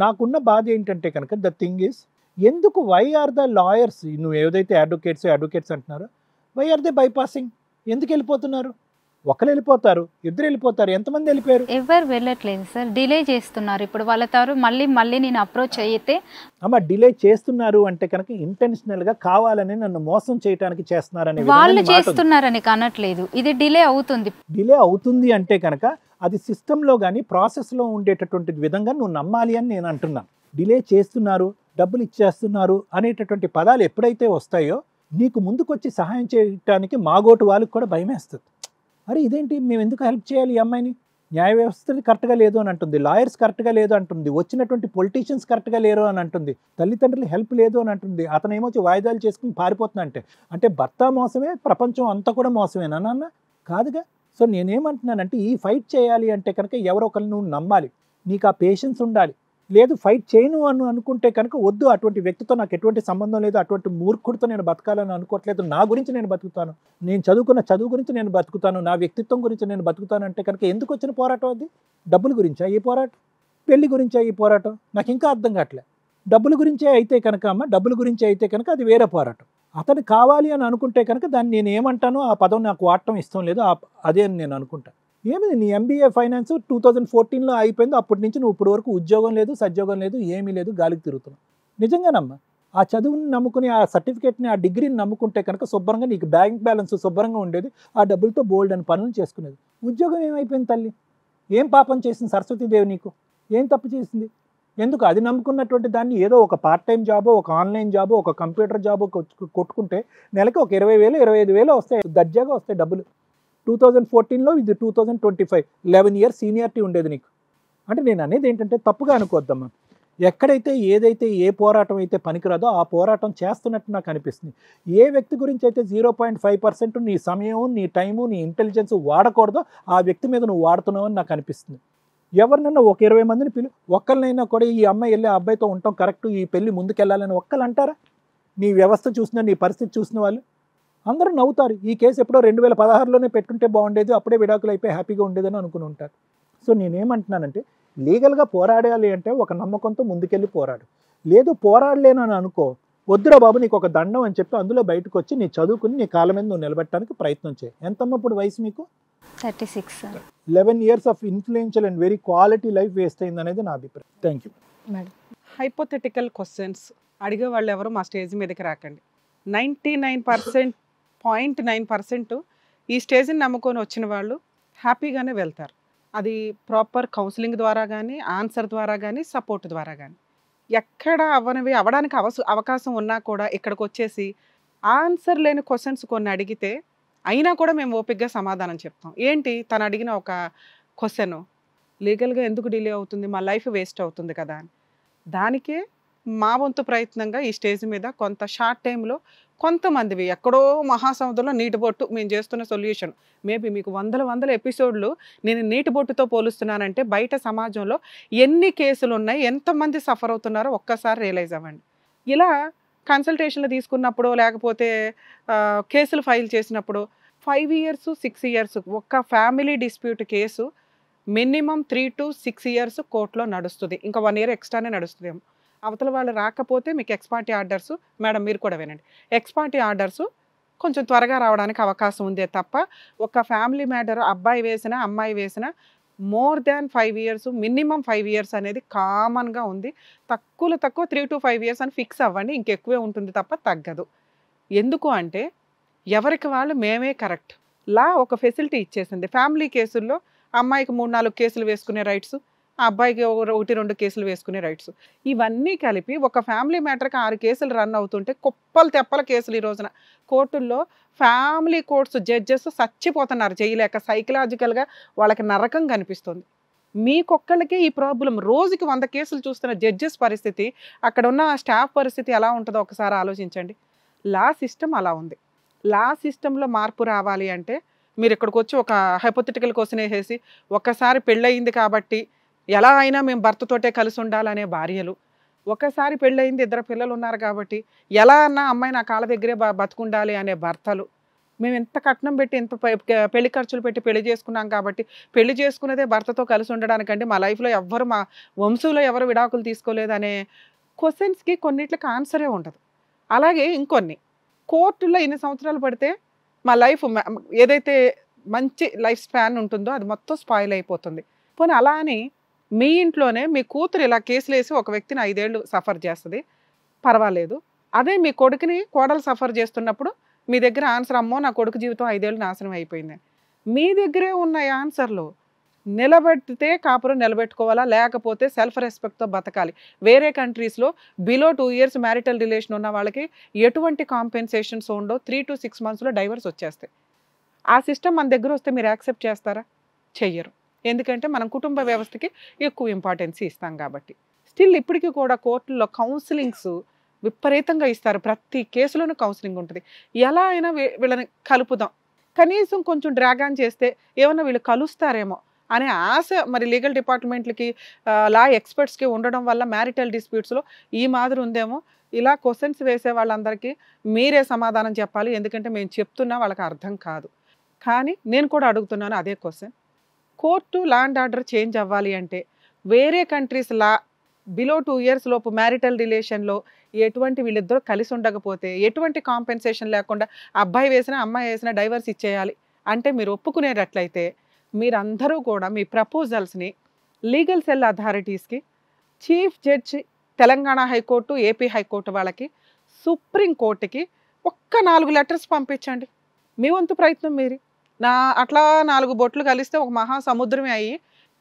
నాకున్న బాధ ఏంటంటే కనుక ద థింగ్ ఈస్, ఎందుకు వై ఆర్ ద లాయర్స్, నువ్వు ఏదైతే అడ్వకేట్స్ అంటున్నారో, వై ఆర్ దే బైపాసింగ్? ఎందుకు వెళ్ళిపోతున్నారు? ఒకరు వెళ్ళిపోతారు, ఇద్దరు వెళ్ళిపోతారు, ఎంతమంది వెళ్ళిపోయారు? ఎవరు వెళ్ళట్లేదు సార్, డిలే చేస్తున్నారు. ఇప్పుడు వాళ్ళ తారు మళ్ళీ నేను అప్రోచ్ అయితే అమ్మ డిలే చేస్తున్నారు అంటే కనుక ఇంటెన్షనల్ గా కావాలని నన్ను మోసం చేయడానికి చేస్తున్నారనే వాళ్ళు చేస్తున్నారని కనట్లేదు, ఇది డిలే అవుతుంది. డిలే అవుతుంది అంటే కనుక అది సిస్టంలో కానీ ప్రాసెస్లో ఉండేటటువంటి విధంగా నువ్వు నమ్మాలి అని నేను అంటున్నాను. డిలే చేస్తున్నారు, డబ్బులు ఇచ్చేస్తున్నారు అనేటటువంటి పదాలు ఎప్పుడైతే వస్తాయో నీకు ముందుకొచ్చి సహాయం చేయడానికి మాగోటు వాళ్ళకి కూడా భయం వేస్తుంది. అరే ఇదేంటి, మేము ఎందుకు హెల్ప్ చేయాలి ఈ అమ్మాయిని? న్యాయ వ్యవస్థలు కరెక్ట్గా లేదు అని అంటుంది, లాయర్స్ కరెక్ట్గా లేదు అంటుంది, వచ్చినటువంటి పొలిటీషియన్స్ కరెక్ట్గా లేరు అని అంటుంది, తల్లిదండ్రులు హెల్ప్ లేదు అని అంటుంది, అతనేమో వాయిదాలు చేసుకుని పారిపోతున్నా అంటే భర్త మోసమే, ప్రపంచం అంతా కూడా మోసమేనా నాన్న? కాదుగా. సో నేనేమంటున్నానంటే ఈ ఫైట్ చేయాలి అంటే కనుక ఎవరో ఒకరిని నువ్వు నమ్మాలి, నీకు ఆ పేషెన్స్ ఉండాలి. లేదు ఫైట్ చేయను అని అనుకుంటే కనుక వద్దు, అటువంటి వ్యక్తితో నాకు ఎటువంటి సంబంధం లేదు, అటువంటి మూర్ఖుడితో నేను బతకాలని అనుకోవట్లేదు, నా గురించి నేను బతుకుతాను, నేను చదువుకున్న చదువు గురించి నేను బతుకుతాను, నా వ్యక్తిత్వం గురించి నేను బతుకుతాను అంటే కనుక ఎందుకు వచ్చిన పోరాటం అది? డబ్బుల గురించా ఈ పోరాటం? పెళ్లి గురించా ఈ పోరాటం? నాకు ఇంకా అర్థం కావట్లేదు. డబ్బుల గురించే అయితే కనుక డబ్బుల గురించి అయితే కనుక అది వేరే పోరాటం. అతను కావాలి అని అనుకుంటే కనుక దాన్ని నేను ఏమంటానో ఆ పదం నాకు వాడటం ఇష్టం లేదు, అదే అని నేను అనుకుంటాను. ఏమిది నీ MBA ఫైనాన్స్ 2014లో అయిపోయింది, అప్పటి నుంచి నువ్వు ఇప్పుడు వరకు ఉద్యోగం లేదు, సద్యోగం లేదు, ఏమీ లేదు, గాలికి తిరుగుతున్నావు. నిజంగానమ్మా ఆ చదువుని నమ్ముకుని, ఆ సర్టిఫికేట్ని, ఆ డిగ్రీని నమ్ముకుంటే కనుక శుభ్రంగా నీకు బ్యాంక్ బ్యాలెన్స్ శుభ్రంగా ఉండేది, ఆ డబ్బులతో బోల్డ్ అని పనులు చేసుకునేది. ఉద్యోగం ఏమైపోయింది తల్లి? ఏం పాపం చేసింది సరస్వతీదేవి నీకు? ఏం తప్పు చేసింది? ఎందుకు అది నమ్ముకున్నటువంటి దాన్ని ఏదో ఒక పార్ట్ టైం జాబో, ఒక ఆన్లైన్ జాబో, ఒక కంప్యూటర్ జాబో కొట్టుకుంటే నెలకి ఒక 20,000 25,000 వస్తాయి, దర్జాగా వస్తాయి డబ్బులు. 2014లో ఇది 2025, 11 years సీనియారిటీ ఉండేది నీకు. అంటే నేను అనేది ఏంటంటే తప్పుగా అనుకోవద్దమ్మా. ఎక్కడైతే ఏదైతే ఏ పోరాటం అయితే పనికిరాదో ఆ పోరాటం చేస్తున్నట్టు నాకు అనిపిస్తుంది. ఏ వ్యక్తి గురించి అయితే 0.5% నీ సమయం, నీ టైము, నీ ఇంటెలిజెన్స్ వాడకూడదో ఆ వ్యక్తి మీద నువ్వు వాడుతున్నావు అని నాకు అనిపిస్తుంది. ఎవరినన్నా ఒక 20 మందిని ఒక్కరినైనా కూడా ఈ అమ్మాయి వెళ్ళి ఆ అబ్బాయితో ఉంటాం కరెక్ట్, ఈ పెళ్లి ముందుకెళ్ళాలని ఒక్కరు అంటారా? నీ వ్యవస్థ చూసిన, నీ పరిస్థితి చూసిన వాళ్ళు అందరూ నవ్వుతారు. ఈ కేసు ఎప్పుడో 2016లోనే పెట్టుకుంటే బాగుండేది, అప్పుడే విడాకులు అయిపోయి హ్యాపీగా ఉండేదని అనుకుని ఉంటారు. సో నేనేమంటున్నానంటే లీగల్గా పోరాడాలి అంటే ఒక నమ్మకంతో ముందుకెళ్ళి పోరాడు. లేదు పోరాడలేనని అనుకో, వద్దురా బాబు నీకు ఒక దండం అని చెప్పి అందులో బయటకు వచ్చి నీ చదువుకుని నీ కాళ్ళ మీద నువ్వు నిలబెట్టడానికి ప్రయత్నం చేయి. ఎంతమ్మ ఇప్పుడు వయసు మీకు? 36. 11 years of influential and very quality life waste అయింది అనేది నా అభిప్రాయం. Thank you madam. Hypothetical questions అడిగే వాళ్ళు ఎవరు మా స్టేజ్ మీదకి రాకండి. 99.9% ఈ స్టేజ్ని నమ్ముకొని వచ్చిన వాళ్ళు హ్యాపీగానే వెళ్తారు. అది ప్రాపర్ కౌన్సిలింగ్ ద్వారా కానీ, ఆన్సర్ ద్వారా కానీ, సపోర్ట్ ద్వారా కానీ. ఎక్కడ అవ్వడానికి అవకాశం ఉన్నా కూడా ఇక్కడికి వచ్చేసి ఆన్సర్ లేని క్వశ్చన్స్ కొన్ని అడిగితే అయినా కూడా మేము ఓపికగా సమాధానం చెప్తాం. ఏంటి తను అడిగిన ఒక క్వశ్చన్ లీగల్గా ఎందుకు డిలే అవుతుంది, మా లైఫ్ వేస్ట్ అవుతుంది కదా అని. దానికే మా వంతు ప్రయత్నంగా ఈ స్టేజ్ మీద కొంత షార్ట్ టైంలో కొంతమందివి ఎక్కడో మహాసముద్రంలో నీటి బొట్టు మేము చేస్తున్న సొల్యూషన్. మేబీ మీకు వందల ఎపిసోడ్లు నేను నీటి బొట్టుతో పోలుస్తున్నానంటే బయట సమాజంలో ఎన్ని కేసులు ఉన్నాయి, ఎంతమంది సఫర్ అవుతున్నారో ఒక్కసారి రియలైజ్ అవ్వండి. ఇలా కన్సల్టేషన్లు తీసుకున్నప్పుడు లేకపోతే కేసులు ఫైల్ చేసినప్పుడు 5 years 6 years ఒక్క family dispute case minimum 3 to 6 years కోర్టులో నడుస్తుంది. ఇంకా 1 year ఎక్స్ట్రానే నడుస్తుందేమో. అవతల వాళ్ళు రాకపోతే మీకు ఎక్స్పార్టీ ఆర్డర్స్, మేడం మీరు కూడా వినండి, ఎక్స్పార్టీ ఆర్డర్స్ కొంచెం త్వరగా రావడానికి అవకాశం ఉందే తప్ప ఒక ఫ్యామిలీ మ్యాటర్ అబ్బాయి వేసినా అమ్మాయి వేసినా more than 5 years minimum 5 years అనేది కామన్గా ఉంది. తక్కువ 3 to 5 years అని ఫిక్స్ అవ్వండి, ఇంకెక్కువే ఉంటుంది తప్ప తగ్గదు. ఎందుకు అంటే ఎవరికి వాళ్ళు మేమే కరెక్ట్. లా ఒక ఫెసిలిటీ ఇచ్చేసింది. ఫ్యామిలీ కేసుల్లో అమ్మాయికి 3-4 కేసులు వేసుకునే రైట్స్, ఆ అబ్బాయికి 1-2 కేసులు వేసుకునే రైట్స్, ఇవన్నీ కలిపి ఒక ఫ్యామిలీ మ్యాటర్కి 6 కేసులు రన్ అవుతుంటే కుప్పలు తెప్పల కేసులు ఈ రోజున కోర్టుల్లో. ఫ్యామిలీ కోర్ట్స్ జడ్జెస్ చచ్చిపోతున్నారు చేయలేక, సైకలాజికల్గా వాళ్ళకి నరకం కనిపిస్తుంది. మీకొక్కళ్ళకే ఈ ప్రాబ్లం. రోజుకి 100 కేసులు చూస్తున్న జడ్జెస్ పరిస్థితి, అక్కడ ఉన్న స్టాఫ్ పరిస్థితి ఎలా ఉంటుందో ఒకసారి ఆలోచించండి. లా సిస్టమ్ అలా ఉంది. లా సిస్టంలో మార్పు రావాలి అంటే మీరు ఇక్కడికి వచ్చి ఒక హైపోథెటికల్ క్వశ్చన్ వేసేసి ఒకసారి పెళ్ళయింది కాబట్టి ఎలా అయినా మేము భర్తతోటే కలిసి ఉండాలనే భార్యలు, ఒకసారి పెళ్ళయింది 2 పిల్లలు ఉన్నారు కాబట్టి ఎలా అన్నా అమ్మాయి నా కాళ్ళ దగ్గరే బతుకుండాలి అనే భర్తలు, మేము ఎంత కట్నం పెట్టి ఎంత పెళ్లి ఖర్చులు పెట్టి పెళ్లి చేసుకున్నాం కాబట్టి పెళ్లి చేసుకునేదే భర్తతో కలిసి ఉండడానికంటే మా లైఫ్లో ఎవ్వరు, మా వంశంలో ఎవరు విడాకులు తీసుకోలేదు అనే క్వశ్చన్స్కి కొన్నిట్లకి ఆన్సరే ఉండదు. అలాగే ఇంకొన్ని కోర్టుల్లో ఇన్ని సంవత్సరాలు పడితే మా లైఫ్ ఏదైతే మంచి లైఫ్ స్పాన్ ఉంటుందో అది మొత్తం స్పాయిల్ అయిపోతుంది. పోనీ అలా అని మీ ఇంట్లోనే మీ కూతురు ఇలా కేసులు వేసి ఒక వ్యక్తిని 5 ఏళ్ళు సఫర్ చేస్తుంది, పర్వాలేదు. అదే మీ కొడుకుని కోడలు సఫర్ చేస్తున్నప్పుడు మీ దగ్గర ఆన్సర్, అమ్మో నా కొడుకు జీవితం 5 ఏళ్ళు నాశనం అయిపోయింది. మీ దగ్గరే ఉన్న ఆన్సర్లు నిలబెడితే కాపురం నిలబెట్టుకోవాలా, లేకపోతే సెల్ఫ్ రెస్పెక్ట్తో బతకాలి. వేరే కంట్రీస్లో బిలో 2 years మ్యారిటల్ రిలేషన్ ఉన్న వాళ్ళకి ఎటువంటి కాంపెన్సేషన్స్ ఉండవు, 3 to 6 monthsలో డైవర్స్ వచ్చేస్తాయి. ఆ సిస్టమ్ మన దగ్గర వస్తే మీరు యాక్సెప్ట్ చేస్తారా? చెయ్యరు. ఎందుకంటే మనం కుటుంబ వ్యవస్థకి ఎక్కువ ఇంపార్టెన్స్ ఇస్తాం కాబట్టి. స్టిల్ ఇప్పటికీ కూడా కోర్టుల్లో కౌన్సిలింగ్స్ విపరీతంగా ఇస్తారు. ప్రతి కేసులోనూ కౌన్సిలింగ్ ఉంటుంది. ఎలా అయినా వీళ్ళని కలుపుదాం, కనీసం కొంచెం డ్రాగ్ ఆన్ చేస్తే ఏమన్నా వీళ్ళు కలుస్తారేమో అనే ఆశ మరి లీగల్ డిపార్ట్మెంట్లకి, లా ఎక్స్పర్ట్స్కి ఉండడం వల్ల మ్యారిటల్ డిస్ప్యూట్స్లో ఈ మాదిరి ఉందేమో. ఇలా క్వశ్చన్స్ వేసే వాళ్ళందరికీ మీరే సమాధానం చెప్పాలి, ఎందుకంటే మేము చెప్తున్నా వాళ్ళకి అర్థం కాదు. కానీ నేను కూడా అడుగుతున్నాను అదే question. Court law and order change అవ్వాలి అంటే వేరే కంట్రీస్ లా బిలో 2 years లోపు మ్యారిటల్ రిలేషన్లో ఎటువంటి వీళ్ళిద్దరూ కలిసి ఉండకపోతే ఎటువంటి కాంపెన్సేషన్ లేకుండా అబ్బాయి వేసినా అమ్మాయి వేసినా డైవర్స్ ఇచ్చేయాలి అంటే మీరు ఒప్పుకునేటట్లయితే మీరందరూ కూడా మీ ప్రపోజల్స్ని లీగల్ సెల్ అథారిటీస్కి, chief judge Telangana high court, AP high court వాళ్ళకి, సుప్రీం కోర్టుకి ఒక్క 4 letters పంపించండి. మీ వంతు ప్రయత్నం మీరు. అట్లా 4 బొట్లు కలిస్తే ఒక మహాసముద్రమే అయ్యి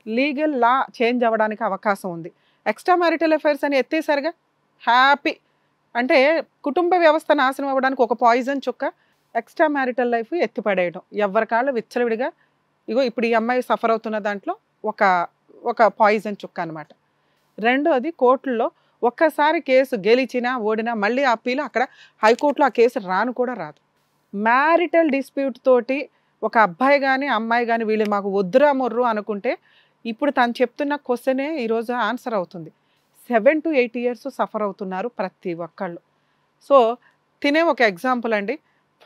లీగల్ లా చేంజ్ అవ్వడానికి అవకాశం ఉంది. ఎక్స్ట్రా మ్యారిటల్ అఫైర్స్ అని ఎత్తేసారుగా, హ్యాపీ. అంటే కుటుంబ వ్యవస్థ నాశనం అవ్వడానికి ఒక పాయిజన్ చుక్క, ఎక్స్ట్రా మ్యారిటల్ లైఫ్ ఎత్తిపడేయడం. ఎవరికాళ్ళు విచ్చలవిడిగా ఇగో ఇప్పుడు ఈ అమ్మాయి సఫర్ అవుతున్న దాంట్లో ఒక పాయిజన్ చుక్క అనమాట. రెండోది, కోర్టుల్లో ఒక్కసారి కేసు గెలిచినా ఓడినా మళ్ళీ అప్పీలు అక్కడ హైకోర్టులో ఆ కేసు కూడా రాదు. మ్యారిటల్ డిస్ప్యూట్ తోటి ఒక అబ్బాయి కానీ అమ్మాయి కానీ వీళ్ళు మాకు వద్దురా మొర్రు అనుకుంటే ఇప్పుడు తను చెప్తున్న క్వశ్చనే ఈరోజు ఆన్సర్ అవుతుంది. 7 to 8 years సఫర్ అవుతున్నారు ప్రతి ఒక్కళ్ళు. సో తినే ఒక ఎగ్జాంపుల్ అండి.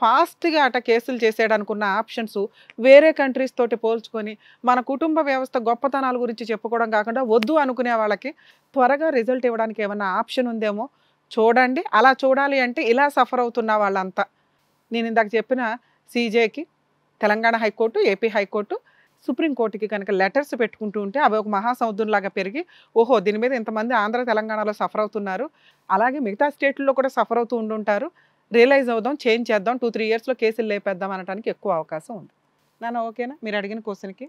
ఫాస్ట్గా అట కేసులు చేసేయడానికి ఉన్న ఆప్షన్స్ వేరే కంట్రీస్ తోటి పోల్చుకొని మన కుటుంబ వ్యవస్థ గొప్పతనాల గురించి చెప్పుకోవడం కాకుండా వద్దు అనుకునే వాళ్ళకి త్వరగా రిజల్ట్ ఇవ్వడానికి ఏమన్నా ఆప్షన్ ఉందేమో చూడండి. అలా చూడాలి అంటే ఇలా సఫర్ అవుతున్న వాళ్ళంతా, నేను ఇందాక చెప్పిన సీజేకి, తెలంగాణ హైకోర్టు, ఏపీ హైకోర్టు, సుప్రీంకోర్టుకి కనుక లెటర్స్ పెట్టుకుంటూ ఉంటే అవి ఒక మహాసముద్రంలాగా పెరిగి, ఓహో దీని మీద ఇంతమంది ఆంధ్ర తెలంగాణలో సఫర్ అవుతున్నారు, అలాగే మిగతా స్టేట్లలో కూడా సఫర్ అవుతూ ఉండుంటారు, రియలైజ్ అవుదాం, చేంజ్ చేద్దాం, 2-3 yearsలో కేసులు లేపేద్దాం అనడానికి ఎక్కువ అవకాశం ఉంది. నాన్న ఓకేనా మీరు అడిగిన క్వశ్చన్కి?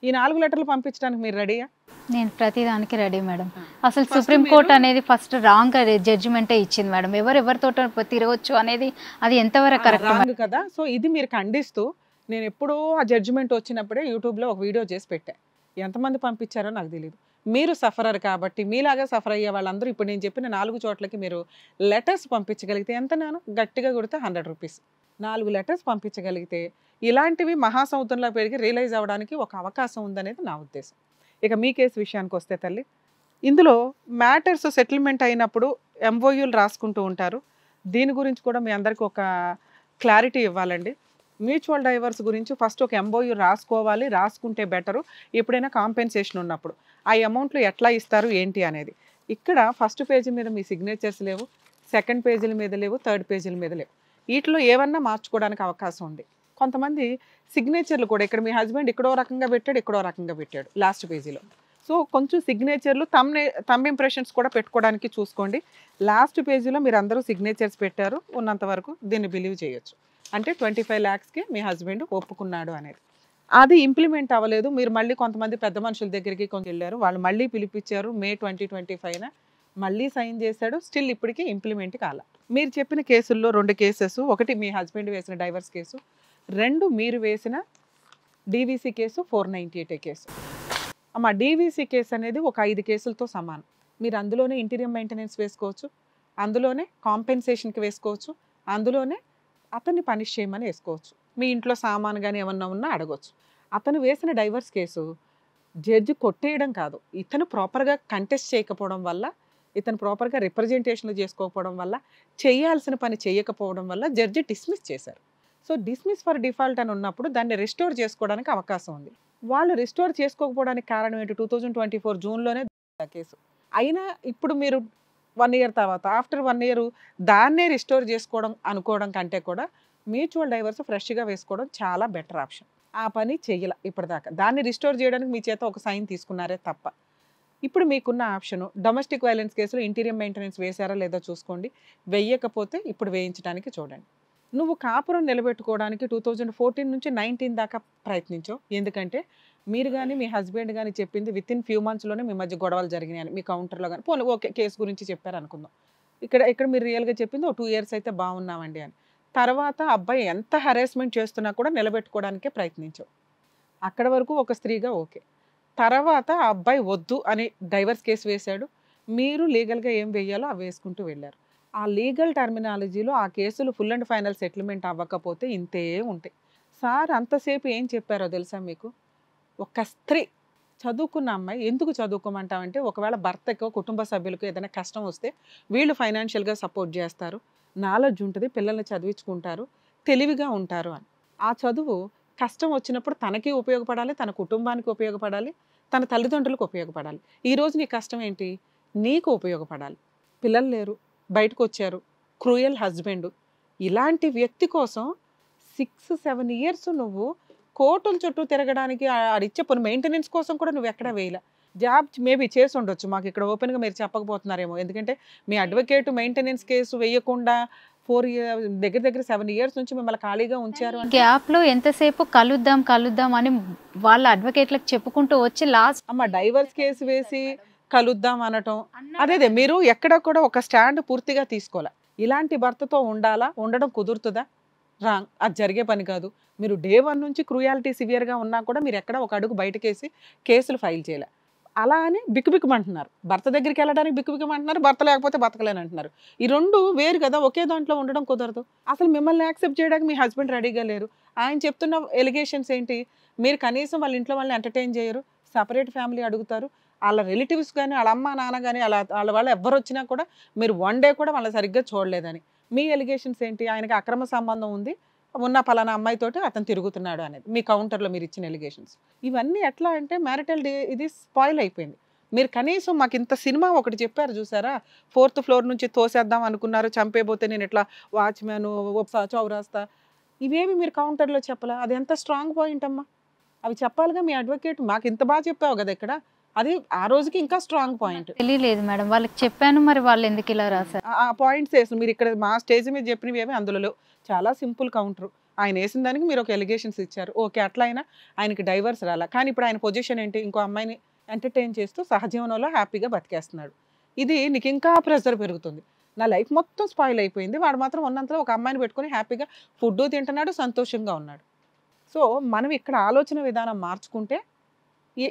ఈ 4 letters పంపించడానికి మీరు రెడీయా? నేను ప్రతిదానికి రెడీ మేడం. అసలు సుప్రీంకోర్టు అనేది ఫస్ట్ రాంగ్ జడ్జిమెంటే ఇచ్చింది మేడం. ఎవరితో తిరగవచ్చు అనేది అది ఎంతవరకు కరెక్ట్ కదా. సో ఇది మీరు ఖండిస్తూ, నేను ఎప్పుడో ఆ జడ్జిమెంట్ వచ్చినప్పుడే యూట్యూబ్లో ఒక వీడియో చేసి పెట్టా. ఎంతమంది పంపించారో నాకు తెలియదు. మీరు సఫరర్ కాబట్టి మీలాగా సఫర్ అయ్యే వాళ్ళందరూ ఇప్పుడు నేను చెప్పిన 4 చోట్లకి మీరు లెటర్స్ పంపించగలిగితే ఎంత, నేను గట్టిగా కొడితే 100 rupees. 4 letters పంపించగలిగితే ఇలాంటివి మహాసముద్రంలో పెరిగి రియలైజ్ అవ్వడానికి ఒక అవకాశం ఉందనేది నా ఉద్దేశం. ఇక మీ కేసు విషయానికి వస్తే తల్లి, ఇందులో మ్యాటర్స్ సెటిల్మెంట్ అయినప్పుడు MOUలు రాసుకుంటూ ఉంటారు. దీని గురించి కూడా మీ అందరికీ ఒక క్లారిటీ ఇవ్వాలండి. మ్యూచువల్ డైవర్స్ గురించి ఫస్ట్ ఒక MOU రాసుకోవాలి, రాసుకుంటే బెటరు. ఎప్పుడైనా కాంపెన్సేషన్ ఉన్నప్పుడు ఆ అమౌంట్లు ఎట్లా ఇస్తారు ఏంటి అనేది. ఇక్కడ ఫస్ట్ పేజీ మీద మీ సిగ్నేచర్స్ లేవు, సెకండ్ పేజీల మీద లేవు, థర్డ్ పేజీల మీద లేవు. వీటిలో ఏమన్నా మార్చుకోవడానికి అవకాశం ఉంది. కొంతమంది సిగ్నేచర్లు కూడా ఇక్కడ మీ హస్బెండ్ ఇక్కడో రకంగా పెట్టాడు, ఇక్కడో రకంగా పెట్టాడు లాస్ట్ పేజీలో. సో కొంచెం సిగ్నేచర్లు థంబ్ ఇంప్రెషన్స్ కూడా పెట్టుకోవడానికి చూసుకోండి. లాస్ట్ పేజీలో మీరు అందరూ సిగ్నేచర్స్ పెట్టారు, ఉన్నంత వరకు దీన్ని బిలీవ్ చేయొచ్చు. అంటే 25 lakhsకి మీ హస్బెండ్ ఒప్పుకున్నాడు అనేది. అది ఇంప్లిమెంట్ అవ్వలేదు. మీరు మళ్ళీ కొంతమంది పెద్ద మనుషుల దగ్గరికి కొంచెం వెళ్ళారు, వాళ్ళు మళ్ళీ పిలిపించారు. May 2025 మళ్ళీ సైన్ చేశాడు. స్టిల్ ఇప్పటికీ ఇంప్లిమెంట్ కాల. మీరు చెప్పిన కేసుల్లో 2 కేసెస్, ఒకటి మీ హస్బెండ్ వేసిన డైవర్స్ కేసు, 2 మీరు వేసిన DVC కేసు, 498A కేసు. అమ్మ DVC కేసు అనేది ఒక 5 కేసులతో సమానం. మీరు అందులోనే ఇంటీరియర్ మెయింటెనెన్స్ వేసుకోవచ్చు, అందులోనే కాంపెన్సేషన్కి వేసుకోవచ్చు, అందులోనే అతన్ని పనిష్ చేయమని వేసుకోవచ్చు. మీ ఇంట్లో సామాను కానీ ఏమన్నా ఉన్నా అడగవచ్చు. అతను వేసిన డైవర్స్ కేసు జడ్జి కొట్టేయడం కాదు, ఇతను ప్రాపర్గా కంటెస్ట్ చేయకపోవడం వల్ల, ఇతను ప్రాపర్గా రిప్రజెంటేషన్లు చేసుకోకపోవడం వల్ల, చేయాల్సిన పని చేయకపోవడం వల్ల జడ్జి డిస్మిస్ చేశారు. సో డిస్మిస్ ఫర్ డిఫాల్ట్ అని ఉన్నప్పుడు దాన్ని రిస్టోర్ చేసుకోవడానికి అవకాశం ఉంది. వాళ్ళు రిస్టోర్ చేసుకోకపోవడానికి కారణం ఏంటి? 2024 జూన్లోనే కేసు అయినా ఇప్పుడు మీరు 1 year తర్వాత ఆఫ్టర్ 1 year దాన్నే రిస్టోర్ చేసుకోవడం అనుకోవడం కంటే కూడా మ్యూచువల్ డైవర్స్ ఫ్రెష్గా వేసుకోవడం చాలా బెటర్ ఆప్షన్. ఆ పని చెయ్యాల ఇప్పటిదాకా. దాన్ని రిస్టోర్ చేయడానికి మీ చేత ఒక సైన్ తీసుకున్నారే తప్ప. ఇప్పుడు మీకున్న ఆప్షను డొమెస్టిక్ వైలెన్స్ కేసులో ఇంటీరియర్ మెయింటెనెన్స్ వేశారా లేదా చూసుకోండి. వెయ్యకపోతే ఇప్పుడు వేయించడానికి చూడండి. నువ్వు కాపురం నిలబెట్టుకోవడానికి 2014 నుంచి 19 దాకా ప్రయత్నించావు. ఎందుకంటే మీరు కానీ మీ హస్బెండ్ కానీ చెప్పింది వితిన్ ఫ్యూ మంత్స్లోనే మీ మధ్య గొడవలు జరిగినాయని మీ కౌంటర్లో కానీ పోనీ ఓకే కేసు గురించి చెప్పారు అనుకుందాం. ఇక్కడ మీరు రియల్గా చెప్పింది 2 ఇయర్స్ అయితే బాగున్నామండి అని. తర్వాత అబ్బాయి ఎంత హెరాస్మెంట్ చేస్తున్నా కూడా నిలబెట్టుకోవడానికే ప్రయత్నించావు. అక్కడ వరకు ఒక స్త్రీగా ఓకే. తర్వాత ఆ అబ్బాయి వద్దు అని డైవర్స్ కేసు వేశాడు. మీరు లీగల్గా ఏం వేయాలో అవి వేసుకుంటూ వెళ్ళారు. ఆ లీగల్ టర్మినాలజీలో ఆ కేసులు ఫుల్ అండ్ ఫైనల్ సెటిల్మెంట్ అవ్వకపోతే ఇంతే ఉంటాయి. సార్ అంతసేపు ఏం చెప్పారో తెలుసా మీకు? ఒక స్త్రీ చదువుకున్న అమ్మాయి ఎందుకు చదువుకోమంటామంటే ఒకవేళ భర్తకో కుటుంబ సభ్యులకు ఏదైనా కష్టం వస్తే వీళ్ళు ఫైనాన్షియల్గా సపోర్ట్ చేస్తారు, నాలెడ్జ్ ఉంటుంది, పిల్లల్ని చదివించుకుంటారు, తెలివిగా ఉంటారు అని. ఆ చదువు కష్టం వచ్చినప్పుడు తనకి ఉపయోగపడాలి, తన కుటుంబానికి ఉపయోగపడాలి, తన తల్లిదండ్రులకు ఉపయోగపడాలి. ఈరోజు నీ కష్టం ఏంటి? నీకు ఉపయోగపడాలి. పిల్లలు లేరు, బయటకు వచ్చారు, క్రూయల్ హస్బెండ్, ఇలాంటి వ్యక్తి కోసం 6-7 ఇయర్స్ నువ్వు కోర్టుల చుట్టూ తిరగడానికి ఆడిచ్చే పని మెయింటెనెన్స్ కోసం కూడా నువ్వు ఎక్కడ వేయలే. జాబ్ మేబీ చేసి ఉండొచ్చు, మాకు ఇక్కడ ఓపెన్గా మీరు చెప్పకపోతున్నారేమో. ఎందుకంటే మీ అడ్వకేట్ మెయింటెనెన్స్ కేసు వేయకుండా 4 years దగ్గర 7 years నుంచి మిమ్మల్ని ఖాళీగా ఉంచారు. గ్యాప్లో ఎంతసేపు కలుద్దాం అని వాళ్ళ అడ్వకేట్లకు చెప్పుకుంటూ వచ్చి లాస్ట్ అమ్మ డైవర్స్ కేసు వేసి కలుద్దాం అనటం అదే మీరు ఎక్కడ కూడా ఒక స్టాండ్ పూర్తిగా తీసుకోలే. ఇలాంటి భర్తతో ఉండడం కుదురుతుందా? రాంగ్, అది జరిగే పని కాదు. మీరు డే 1 నుంచి క్రూయాలిటీ సివియర్గా ఉన్నా కూడా మీరు ఎక్కడ ఒక అడుగు బయటకేసి కేసులు ఫైల్ చేయలే. అలా అని బిక్కుబిక్కుమంటున్నారు. భర్త దగ్గరికి వెళ్ళడానికి బిక్కుబిక్కుమంటున్నారు, భర్త లేకపోతే బతకలేనంటున్నారు. ఈ రెండు వేరు కదా, ఒకే దాంట్లో ఉండడం కుదరదు. అసలు మిమ్మల్ని యాక్సెప్ట్ చేయడానికి మీ హస్బెండ్ రెడీగా లేరు. ఆయన చెప్తున్న ఎలిగేషన్స్ ఏంటి? మీరు కనీసం వాళ్ళ ఇంట్లో వాళ్ళని ఎంటర్టైన్ చేయరు, సపరేట్ ఫ్యామిలీ అడుగుతారు, వాళ్ళ రిలేటివ్స్ కానీ వాళ్ళ అమ్మ నాన్న కానీ వాళ్ళ వాళ్ళు ఎవ్వరు వచ్చినా కూడా మీరు 1 day కూడా వాళ్ళని సరిగ్గా చూడలేదని. మీ ఎలిగేషన్స్ ఏంటి? ఆయనకి అక్రమ సంబంధం ఉంది, ఉన్న పలానా అమ్మాయితోటి అతను తిరుగుతున్నాడు అనేది మీ కౌంటర్లో మీరు ఇచ్చిన ఎలిగేషన్స్. ఇవన్నీ ఎట్లా అంటే మ్యారిటల్ ఇది స్పాయిల్ అయిపోయింది. మీరు కనీసం మాకు ఇంత సినిమా ఒకటి చెప్పారు చూసారా, 4th floor నుంచి తోసేద్దాం అనుకున్నారు, చంపేపోతే నేను ఇట్లా వాచ్మ్యాన్ చౌరాస్తా, ఇవేమి మీరు కౌంటర్లో చెప్పలా? అది ఎంత స్ట్రాంగ్ పాయింట్ అమ్మా, అవి చెప్పాలిగా మీ అడ్వకేట్. మాకు ఇంత బాగా చెప్పావు కదా ఇక్కడ, అది ఆ రోజుకి ఇంకా స్ట్రాంగ్ పాయింట్. తెలియలేదు మేడం, వాళ్ళకి చెప్పాను, మరి వాళ్ళు ఎందుకు ఇలా రాశారు? ఆ పాయింట్స్ వేసిన మీరు ఇక్కడ మా స్టేజ్ మీద చెప్పినవి ఏమి అందులో చాలా సింపుల్ కౌంటర్. ఆయన వేసిన దానికి మీరు ఒక ఎలిగేషన్స్ ఇచ్చారు, ఓకే అట్లా అయినా ఆయనకి డైవర్స్ రాలా. కానీ ఇప్పుడు ఆయన పొజిషన్ ఏంటి? ఇంకో అమ్మాయిని ఎంటర్టైన్ చేస్తూ సహజీవనంలో హ్యాపీగా బతికేస్తున్నాడు. ఇది నీకు ఇంకా ప్రెషర్ పెరుగుతుంది. నా లైఫ్ మొత్తం స్పాయిల్ అయిపోయింది, వాడు మాత్రం ఉన్నంతలో ఒక అమ్మాయిని పెట్టుకొని హ్యాపీగా ఫుడ్ తింటున్నాడు, సంతోషంగా ఉన్నాడు. సో మనం ఇక్కడ ఆలోచన విధానం మార్చుకుంటే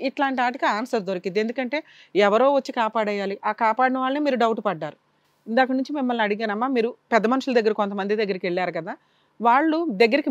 ఇట్లాంటి వాటికి ఆన్సర్ దొరికింది. ఎందుకంటే ఎవరో వచ్చి కాపాడేయాలి, ఆ కాపాడిన వాళ్ళని మీరు డౌట్ పడ్డారు. ఇందాక నుంచి మిమ్మల్ని అడిగానమ్మా, మీరు పెద్ద మనుషుల దగ్గర కొంతమంది దగ్గరికి వెళ్ళారు కదా, వాళ్ళు దగ్గరికి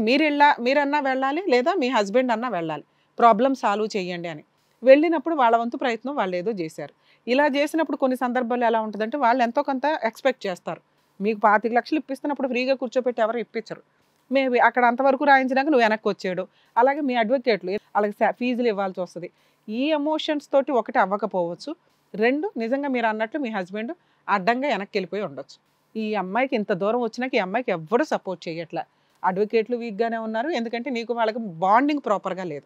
మీరన్నా వెళ్ళాలి, లేదా మీ హస్బెండ్ అన్నా వెళ్ళాలి, ప్రాబ్లం సాల్వ్ చేయండి అని. వెళ్ళినప్పుడు వాళ్ళ వంతు ప్రయత్నం వాళ్ళు ఏదో చేశారు. ఇలా చేసినప్పుడు కొన్ని సందర్భాలు ఎలా ఉంటుందంటే వాళ్ళు ఎంతో కొంత ఎక్స్పెక్ట్ చేస్తారు. మీకు 25 లక్షలు ఇప్పిస్తున్నప్పుడు ఫ్రీగా కూర్చోపెట్టి ఎవరు ఇప్పించరు. మేబీ అక్కడ అంతవరకు రాయించినాక నువ్వు వెనక్కి వచ్చేయడు. అలాగే మీ అడ్వకేట్లు అలాగే ఫీజులు ఇవ్వాల్సి వస్తుంది. ఈ ఎమోషన్స్ తోటి ఒకటి అవ్వకపోవచ్చు, 2 నిజంగా మీరు అన్నట్లు మీ హస్బెండ్ అడ్డంగా వెనక్కి వెళ్ళిపోయి ఉండొచ్చు. ఈ అమ్మాయికి ఇంత దూరం వచ్చినాక ఈ అమ్మాయికి ఎవ్వరూ సపోర్ట్ చేయట్లే. అడ్వకేట్లు వీక్గానే ఉన్నారు, ఎందుకంటే నీకు వాళ్ళకి బాండింగ్ ప్రాపర్గా లేదు.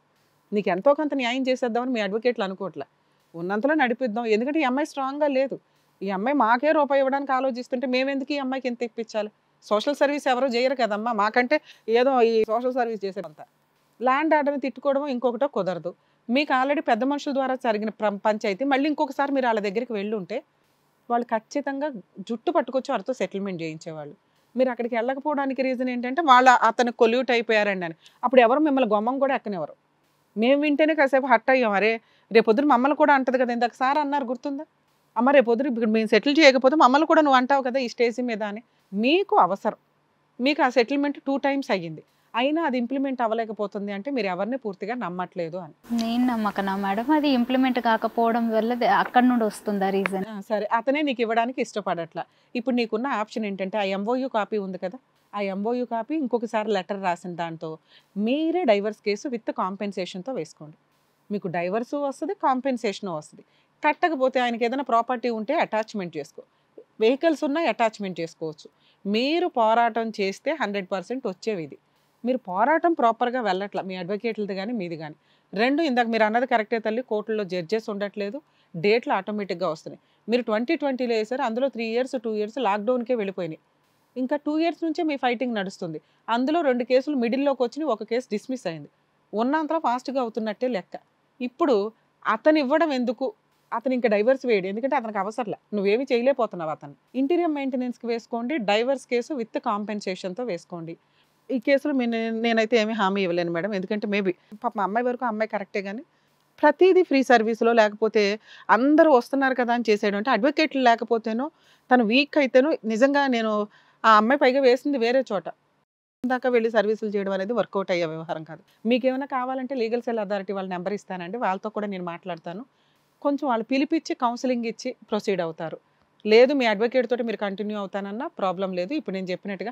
నీకు ఎంతో కొంత న్యాయం చేసేద్దామని మీ అడ్వకేట్లు అనుకోవట్లే, ఉన్నంతలో నడిపిద్దాం. ఎందుకంటే ఈ అమ్మాయి స్ట్రాంగ్గా లేదు. ఈ అమ్మాయి మాకే రూపాయి ఇవ్వడానికి ఆలోచిస్తుంటే మేమెందుకు ఈ అమ్మాయికి ఎంత ఇప్పించాలి? సోషల్ సర్వీస్ ఎవరో చేయరు కదమ్మా, మాకంటే ఏదో ఈ సోషల్ సర్వీస్ చేసేదంతా. ల్యాండ్ ఆర్డర్ని తిట్టుకోవడం ఇంకొకటో కుదరదు. మీకు ఆల్రెడీ పెద్ద మనుషుల ద్వారా జరిగిన పంచాయతీ మళ్ళీ ఇంకొకసారి మీరు వాళ్ళ దగ్గరికి వెళ్ళి ఉంటే వాళ్ళు ఖచ్చితంగా జుట్టు పట్టుకొచ్చి వారితో సెటిల్మెంట్ చేయించేవాళ్ళు. మీరు అక్కడికి వెళ్ళకపోవడానికి రీజన్ ఏంటంటే అతను కొల్యూట్ అయిపోయారండి అని. అప్పుడు ఎవరు మిమ్మల్ని గొమ్మం కూడా ఎక్కనివ్వరు. మేము వింటేనే కాసేపు హట్ అయ్యాం, అరే రేపొద్దున మమ్మల్ని కూడా అంటది కదా, ఇందాక సార్ అన్నారు గుర్తుందా, అమ్మ రేపొద్దున ఇప్పుడు మేము సెటిల్ చేయకపోతే మమ్మల్ని కూడా నువ్వు అంటావు కదా ఈ స్టేజ్ మీద అని. మీకు అవసరం, మీకు ఆ సెటిల్మెంట్ 2 times అయ్యింది, అయినా అది ఇంప్లిమెంట్ అవ్వలేకపోతుంది అంటే మీరు ఎవరిని పూర్తిగా నమ్మట్లేదు అని. నేను నమ్మకనా మేడం, అది ఇంప్లిమెంట్ కాకపోవడం వల్ల అక్కడ నుండి వస్తుందా రీజన్? సరే, అతనే నీకు ఇవ్వడానికి ఇష్టపడట్లా. ఇప్పుడు నీకున్న ఆప్షన్ ఏంటంటే ఆ MOU కాపీ ఉంది కదా, ఆ MOU కాపీ ఇంకొకసారి లెటర్ రాసిన దాంతో మీరే డైవర్స్ కేసు విత్ కాంపెన్సేషన్తో వేసుకోండి. మీకు డైవర్సు వస్తుంది, కాంపెన్సేషన్ వస్తుంది. కట్టకపోతే ఆయనకి ఏదైనా ప్రాపర్టీ ఉంటే అటాచ్మెంట్ చేసుకో, వెహికల్స్ ఉన్నా అటాచ్మెంట్ చేసుకోవచ్చు. మీరు పోరాటం చేస్తే 100% వచ్చేవి ఇది. మీరు పోరాటం ప్రాపర్గా వెళ్ళట్లా, మీ అడ్వకేట్లది కానీ మీది కానీ. 2 ఇందాక మీరు అన్నది కరెక్టే తల్లి, కోర్టుల్లో జడ్జెస్ ఉండట్లేదు, డేట్లు ఆటోమేటిక్గా వస్తున్నాయి. మీరు 2020లో వేసారు, అందులో 3 ఇయర్స్ 2 ఇయర్స్ లాక్డౌన్కే వెళ్ళిపోయినాయి. ఇంకా 2 ఇయర్స్ నుంచే మీ ఫైటింగ్ నడుస్తుంది. అందులో 2 కేసులు మిడిల్లోకి వచ్చినాయి, 1 కేసు డిస్మిస్ అయింది. ఉన్నంతలో ఫాస్ట్గా అవుతున్నట్టే లెక్క. ఇప్పుడు అతను ఇవ్వడం ఎందుకు, అతను ఇంకా డైవర్స్ వేయడు, ఎందుకంటే అతనికి అవసరంలే, నువ్వేమి చేయలేకపోతున్నావు. అతను ఇంటీరియర్ మెయింటెనెన్స్కి వేసుకోండి, డైవర్స్ కేసు విత్ కాంపెన్సేషన్తో వేసుకోండి. ఈ కేసులో నేనైతే ఏమీ హామీ ఇవ్వలేను మేడం, ఎందుకంటే మేబీ పాప అమ్మాయి వరకు అమ్మాయి కరెక్టే, కానీ ప్రతిదీ ఫ్రీ సర్వీస్లో లేకపోతే అందరూ వస్తున్నారు కదా అని చేసేయడం, అంటే అడ్వకేట్లు లేకపోతేనో తను వీక్ అయితేనో నిజంగా నేను ఆ అమ్మాయి పైగా వేసింది వేరే చోట దాకా వెళ్ళి సర్వీసులు చేయడం అనేది వర్కౌట్ అయ్యే వ్యవహారం కాదు. మీకు ఏమైనా కావాలంటే లీగల్ సెల్ అథారిటీ వాళ్ళ నెంబర్ ఇస్తానండి, వాళ్ళతో కూడా నేను మాట్లాడతాను. కొంచెం వాళ్ళు పిలిపించి కౌన్సిలింగ్ ఇచ్చి ప్రొసీడ్ అవుతారు. లేదు మీ అడ్వకేట్ తోటి మీరు కంటిన్యూ అవుతానన్నా ప్రాబ్లం లేదు. ఇప్పుడు నేను చెప్పినట్టుగా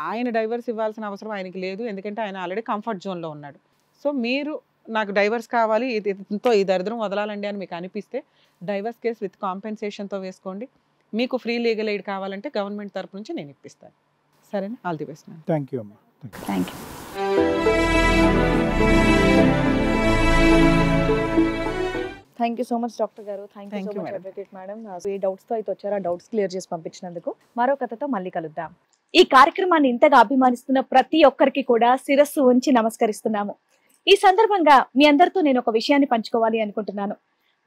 ఆయన డైవర్స్ ఇవ్వాల్సిన అవసరం ఆయనకి లేదు, ఎందుకంటే ఆయన ఆల్రెడీ కంఫర్ట్ జోన్లో ఉన్నాడు. సో మీరు నాకు డైవర్స్ కావాలి, ఇంతో ఈ దరిద్రం వదలాలండి అని మీకు అనిపిస్తే డైవర్స్ కేసు విత్ కాంపెన్సేషన్తో వేసుకోండి. మీకు ఫ్రీ లీగల్ ఎయిడ్ కావాలంటే గవర్నమెంట్ తరపు నుంచి నేను ఇప్పిస్తాను. సరేనా? All the best. Thank you అమ్మా. Thank you. Thank you so much doctor గారు. Thank you Thank so you, much madam. Advocate madam. ఏ డౌట్స్తో అయితే వచ్చారో ఆ డౌట్స్ క్లియర్ చేసి పంపించినందుకు. మరో కథతో మళ్ళీ కలుద్దాం. ఈ కార్యక్రమాన్ని ఇంతగా అభిమానిస్తున్న ప్రతి ఒక్కరికి కూడా శిరస్సు ఉంచి నమస్కరిస్తున్నాము. ఈ సందర్భంగా మీ అందరితో నేను ఒక విషయాన్ని పంచుకోవాలి అనుకుంటున్నాను.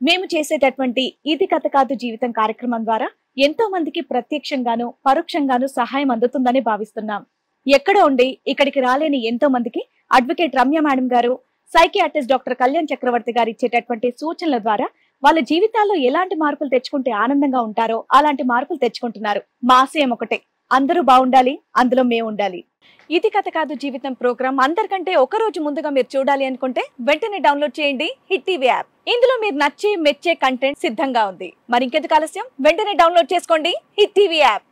మేము చేసేటటువంటి ఇది కథ కాదు జీవితం కార్యక్రమం ద్వారా ఎంతో మందికి ప్రత్యక్షంగాను పరోక్షంగాను సహాయం అందుతుందని భావిస్తున్నాం. ఎక్కడ ఉండి ఇక్కడికి రాలేని ఎంతో మందికి అడ్వకేట్ రమ్య మేడం గారు, సైకియాట్రిస్ట్ డాక్టర్ కళ్యాణ్ చక్రవర్తి గారు ఇచ్చేటటువంటి సూచనల ద్వారా వాళ్ళ జీవితాల్లో ఎలాంటి మార్పులు తెచ్చుకుంటే ఆనందంగా ఉంటారో అలాంటి మార్పులు తెచ్చుకుంటున్నారు. మా ఆశయం ఒకటే, అందరూ బాగుండాలి, అందులో మేము ఉండాలి. ఇది కథ కాదు జీవితం ప్రోగ్రామ్ అందరికంటే ఒక రోజు ముందుగా మీరు చూడాలి అనుకుంటే వెంటనే డౌన్లోడ్ చేయండి హిట్ టీవీ యాప్. ఇందులో మీరు నచ్చే మెచ్చే కంటెంట్ సిద్ధంగా ఉంది. మరి ఇంకెందుకు ఆలస్యం, వెంటనే డౌన్లోడ్ చేసుకోండి హిట్ టీవీ యాప్.